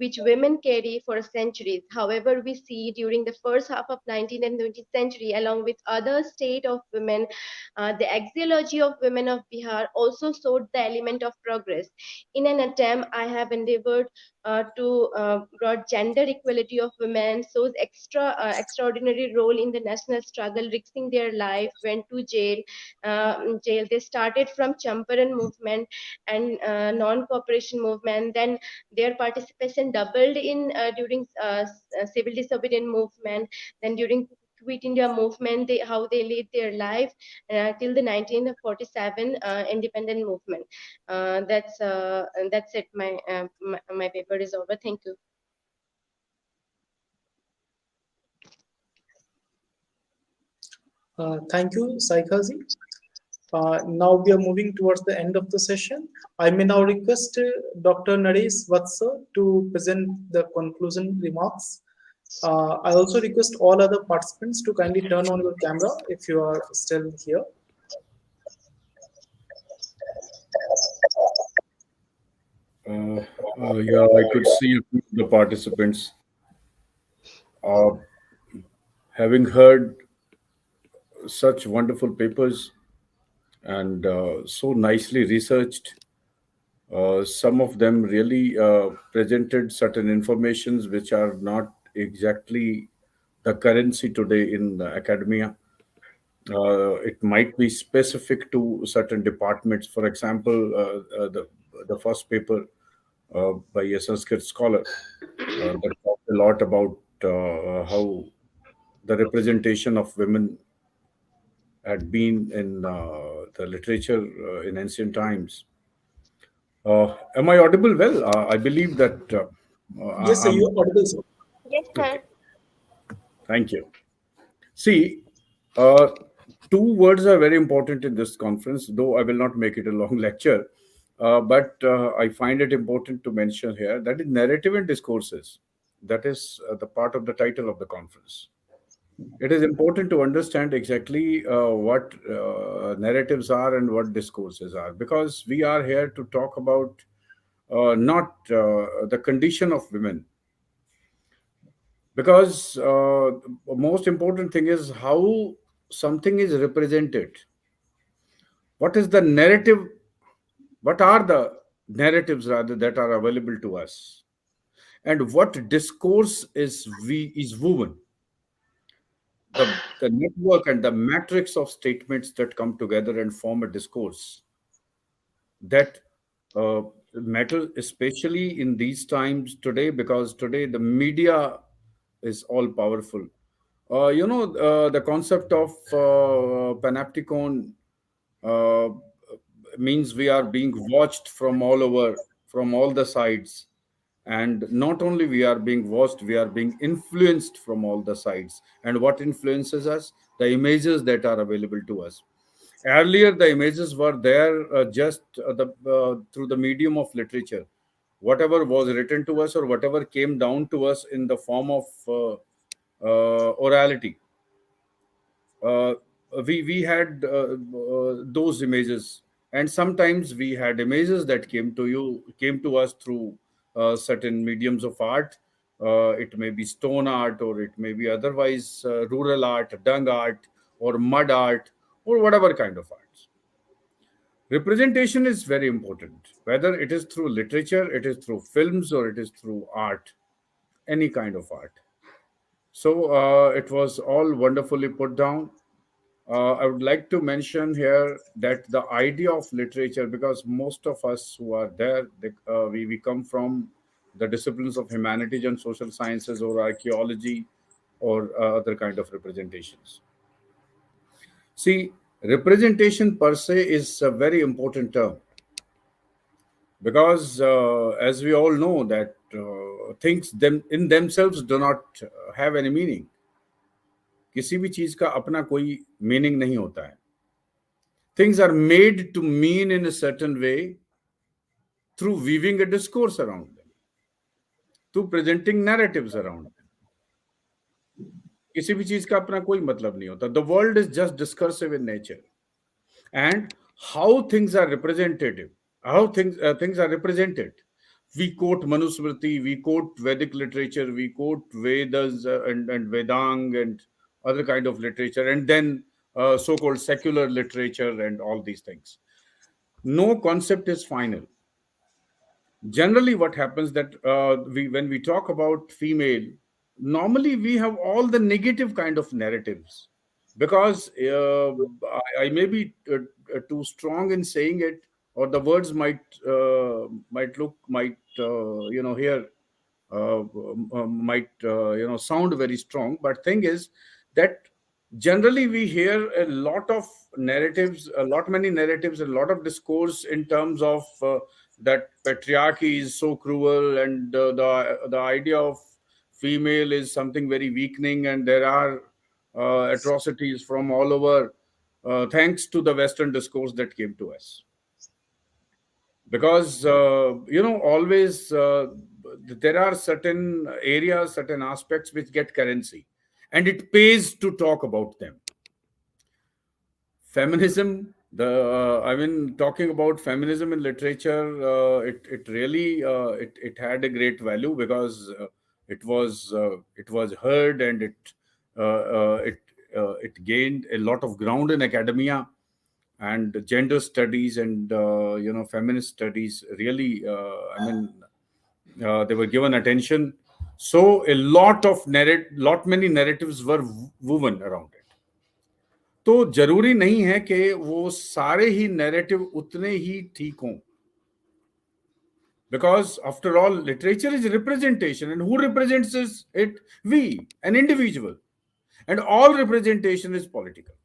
which women carry for centuries. However, we see during the first half of 19th and 20th century, along with other state of women, the axiology of women of Bihar also showed the element of progress. In an attempt, I have endeavored to brought gender equality of women, shows extraordinary role in the national struggle, risking their life, went to jail. They started from Champaran movement and non-cooperation movement. Then their participation doubled in during civil disobedience movement. Then during Quit India movement, how they lead their life till the 1947 independent movement. That's it. My paper is over. Thank you. Thank you, Saikazi. Now we are moving towards the end of the session. I may now request Dr. Naresh Vatsa to present the conclusion remarks. I also request all other participants to kindly turn on your camera if you are still here. Yeah, I could see a few of the participants. Uh, Having heard such wonderful papers and so nicely researched, some of them really presented certain informations which are not exactly the currency today in the academia. It might be specific to certain departments. For example, the first paper by a Sanskrit scholar that talked a lot about how the representation of women had been in the literature in ancient times. Am I audible well? I believe that Yes, sir, you I'm are audible, sir. Yes, okay. sir. Thank you. See, uh, two words are very important in this conference, though I will not make it a long lecture. But I find it important to mention here that is narrative and discourses. That is the part of the title of the conference. It is important to understand exactly what narratives are and what discourses are, because we are here to talk about not the condition of women, because most important thing is how something is represented. What is the narrative? What are the narratives rather that are available to us, and what discourse is woven? The network and the matrix of statements that come together and form a discourse that matter, especially in these times today, because today the media is all powerful. The concept of panopticon uh, means we are being watched from all over, from all the sides. And not only we are being watched, we are being influenced from all the sides. And what influences us? The images that are available to us. Earlier, the images were there just through the medium of literature. Whatever was written to us or whatever came down to us in the form of orality, uh, we had those images, and sometimes we had images that came to us through certain mediums of art. It may be stone art, or it may be otherwise rural art, dung art, or mud art, or whatever kind of arts. Representation is very important, whether it is through literature, it is through films, or it is through art, any kind of art. So it was all wonderfully put down. I would like to mention here that the idea of literature, because most of us who are there, we come from the disciplines of humanities and social sciences, or archaeology, or other kind of representations. See, representation per se is a very important term, because as we all know that things them in themselves do not have any meaning. किसी भी चीज का अपना कोई meaning नहीं होता है. Things are made to mean in a certain way through weaving a discourse around them, through presenting narratives around them. किसी भी चीज का अपना कोई मतलब नहीं होता. The world is just discursive in nature. And how things are representative, how things are represented. We quote Manusmriti, we quote Vedic literature, we quote Vedas and Vedang and other kind of literature, and then so-called secular literature and all these things. No concept is final. Generally what happens that we when we talk about female, normally we have all the negative kind of narratives, because I may be too strong in saying it, or the words might here might sound very strong, but thing is that generally we hear a lot of narratives, a lot many narratives, a lot of discourse in terms of that patriarchy is so cruel, and the idea of female is something very weakening, and there are atrocities from all over, thanks to the Western discourse that came to us. Because always there are certain areas, certain aspects which get currency, and it pays to talk about them. Feminism, talking about feminism in literature, it really it had a great value, because it was heard, and it gained a lot of ground in academia, and gender studies and feminist studies really they were given attention. So a lot many narratives were woven around it. तो जरूरी नहीं है कि वो सारे ही narrative उतने ही ठीक हों, because after all literature is representation, and who represents it? We, an individual, and all representation is political.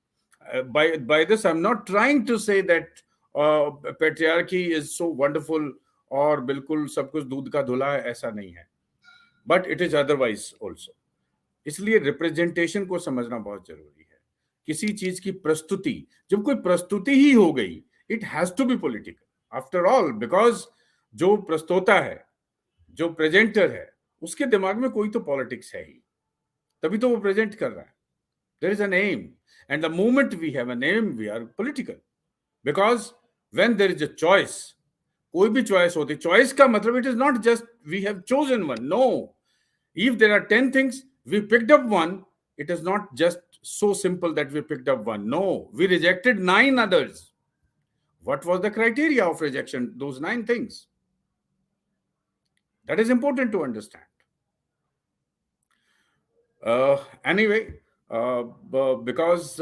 By this I'm not trying to say that patriarchy is so wonderful और बिल्कुल सब कुछ दूध का धुला है, ऐसा नहीं है, but it is otherwise also. इसलिए रिप्रेजेंटेशन को समझना बहुत जरूरी है. किसी चीज की प्रस्तुति, जब कोई प्रस्तुति ही हो गई, it has to be political after all, because जो प्रस्तोता है, जो प्रेजेंटर है, उसके दिमाग में कोई तो पॉलिटिक्स है ही, तभी तो वो प्रेजेंट कर रहा है. There is an aim, and the moment we have an aim, we are political. Because when there is a choice, कोई भी choice होती, choice का मतलब it is not just we have chosen one. No, if there are 10 things, we picked up one. It is not just so simple that we picked up one. No, we rejected 9 others. What was the criteria of rejection? Those 9 things. That is important to understand. Anyway, because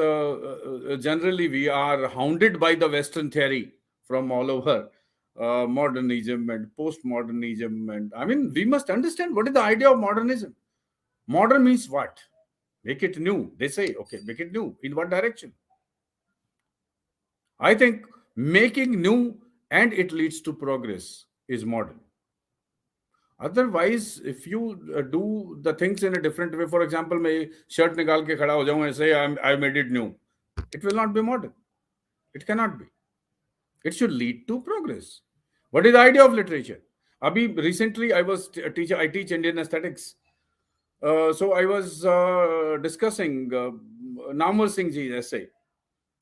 generally we are hounded by the Western theory from all over, modernism and postmodernism, and we must understand what is the idea of modernism. Modern means what? Make it new. They say, okay, make it new. In what direction? I think making new and it leads to progress is modern. Otherwise, if you do the things in a different way, for example, मैं shirt निकाल के खड़ा हो जाऊं and say I made it new, it will not be modern. It cannot be. It should lead to progress. What is the idea of literature? Abhi recently I was a teacher. I teach Indian aesthetics. So I was discussing Namwar Singh ji's essay,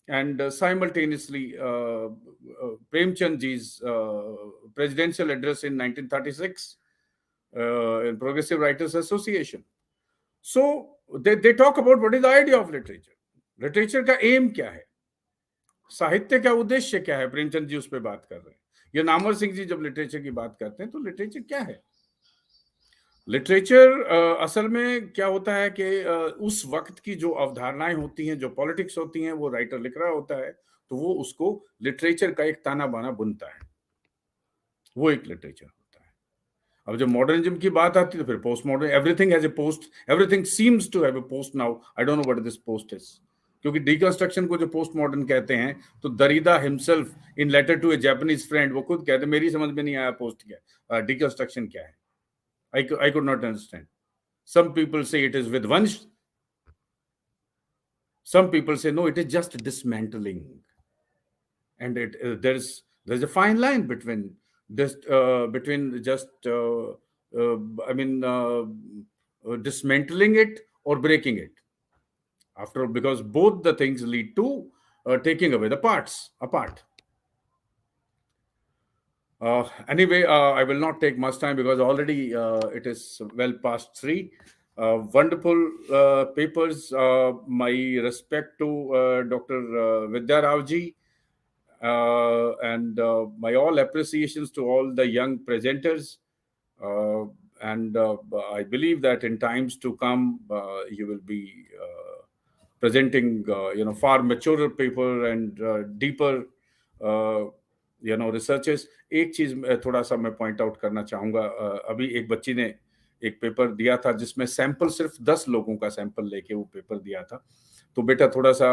and simultaneously Premchand ji's presidential address in 1936 in Progressive Writers Association. So they talk about what is the idea of literature. Literature का aim क्या है, साहित्य का उद्देश्य क्या है. प्रेमचंद जी उस पर बात कर रहे हैं, या नामवर सिंह जी जब लिटरेचर की बात करते हैं, तो लिटरेचर क्या है. लिटरेचर असल में क्या होता है कि उस वक्त की जो अवधारणाएं होती हैं, जो पॉलिटिक्स होती हैं, वो राइटर लिख रहा होता है, तो वो उसको लिटरेचर का एक ताना बाना बुनता है, वो एक लिटरेचर होता है. अब जब मॉडर्निज्म की बात आती है तो फिर post modern, everything has a post, everything seems to have a post now. I don't know what this post is, क्योंकि डिकंस्ट्रक्शन को जो पोस्ट मॉडर्न कहते हैं, तो Derrida himself in letter to a Japanese friend वो खुद कहते, मेरी समझ में नहीं आया पोस्ट क्या, डिकंस्ट्रक्शन क्या है. I could not understand. Some people say it is Vidvansh. Some people say no, it is just dismantling. And there's a fine line between this dismantling it or breaking it. After all, because both the things lead to taking away the parts apart. Anyway, I will not take much time because already it is well past 3. Wonderful papers. My respect to Dr. Vidya Ravji, and my all appreciations to all the young presenters. Uh, and I believe that in times to come, you will be presenting, far maturer paper and deeper, uh, researches. एक चीज थोड़ा सा मैं point out करना चाहूंगा। अभी एक बच्ची ने एक पेपर दिया था जिसमें सैंपल सिर्फ 10 लोगों का सैंपल लेके वो पेपर दिया था। तो बेटा थोड़ा सा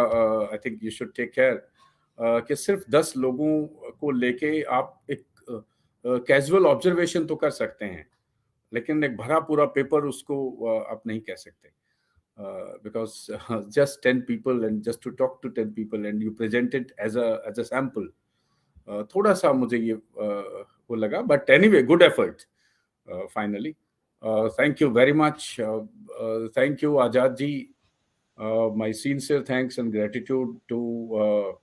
I think you should take care कि सिर्फ 10 लोगों को लेके आप एक कैजुअल ऑब्जर्वेशन तो कर सकते हैं, लेकिन एक भरा पूरा पेपर उसको आप नहीं कह सकते, because just 10 people and just to talk to 10 people and you present it as a sample, थोड़ा सा मुझे ये वो लगा, but anyway good effort finally. Thank you very much. Thank you Ajad ji. My sincere thanks and gratitude to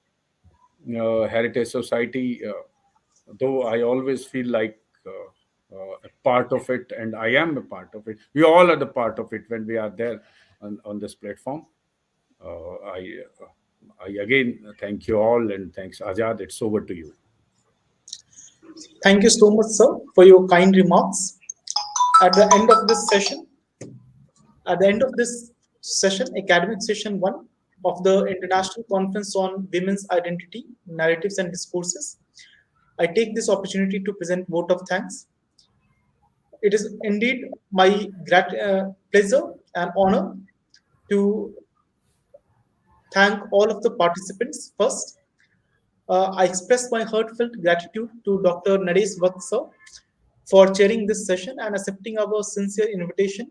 Heritage Society, though I always feel like a part of it, and I am a part of it. We all are the part of it when we are there on this platform. I again thank you all, and thanks Ajad. It's over to you. Thank you so much, sir, for your kind remarks. At the end of this session, academic session 1 of the International Conference on Women's Identity, Narratives and Discourses, I take this opportunity to present vote of thanks. It is indeed my pleasure and honor to thank all of the participants first. I express my heartfelt gratitude to Dr. Naresh Vats sir for chairing this session and accepting our sincere invitation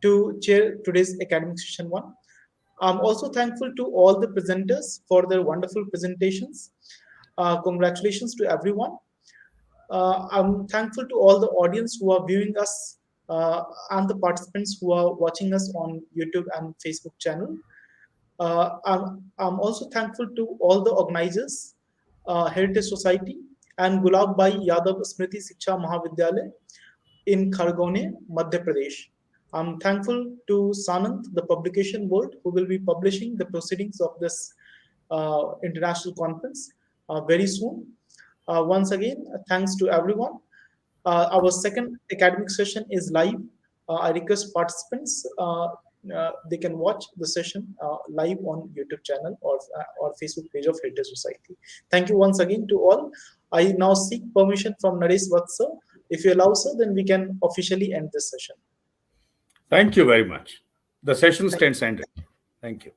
to chair today's academic session 1. I'm also thankful to all the presenters for their wonderful presentations. Congratulations to everyone. I'm thankful to all the audience who are viewing us and the participants who are watching us on YouTube and Facebook channel. I'm also thankful to all the organizers, Heritage Society and Gulab by Yadav Smriti Shiksha Mahavidyalaya in Khargone, Madhya Pradesh. I'm thankful to Sanant, the publication world, who will be publishing the proceedings of this international conference very soon. Once again, thanks to everyone. Our second academic session is live. I request participants, they can watch the session live on YouTube channel or Facebook page of Heritage Society. Thank you once again to all. I now seek permission from Naresh Vats sir. If you allow, sir, then we can officially end this session. Thank you very much. The session stands ended. Thank you.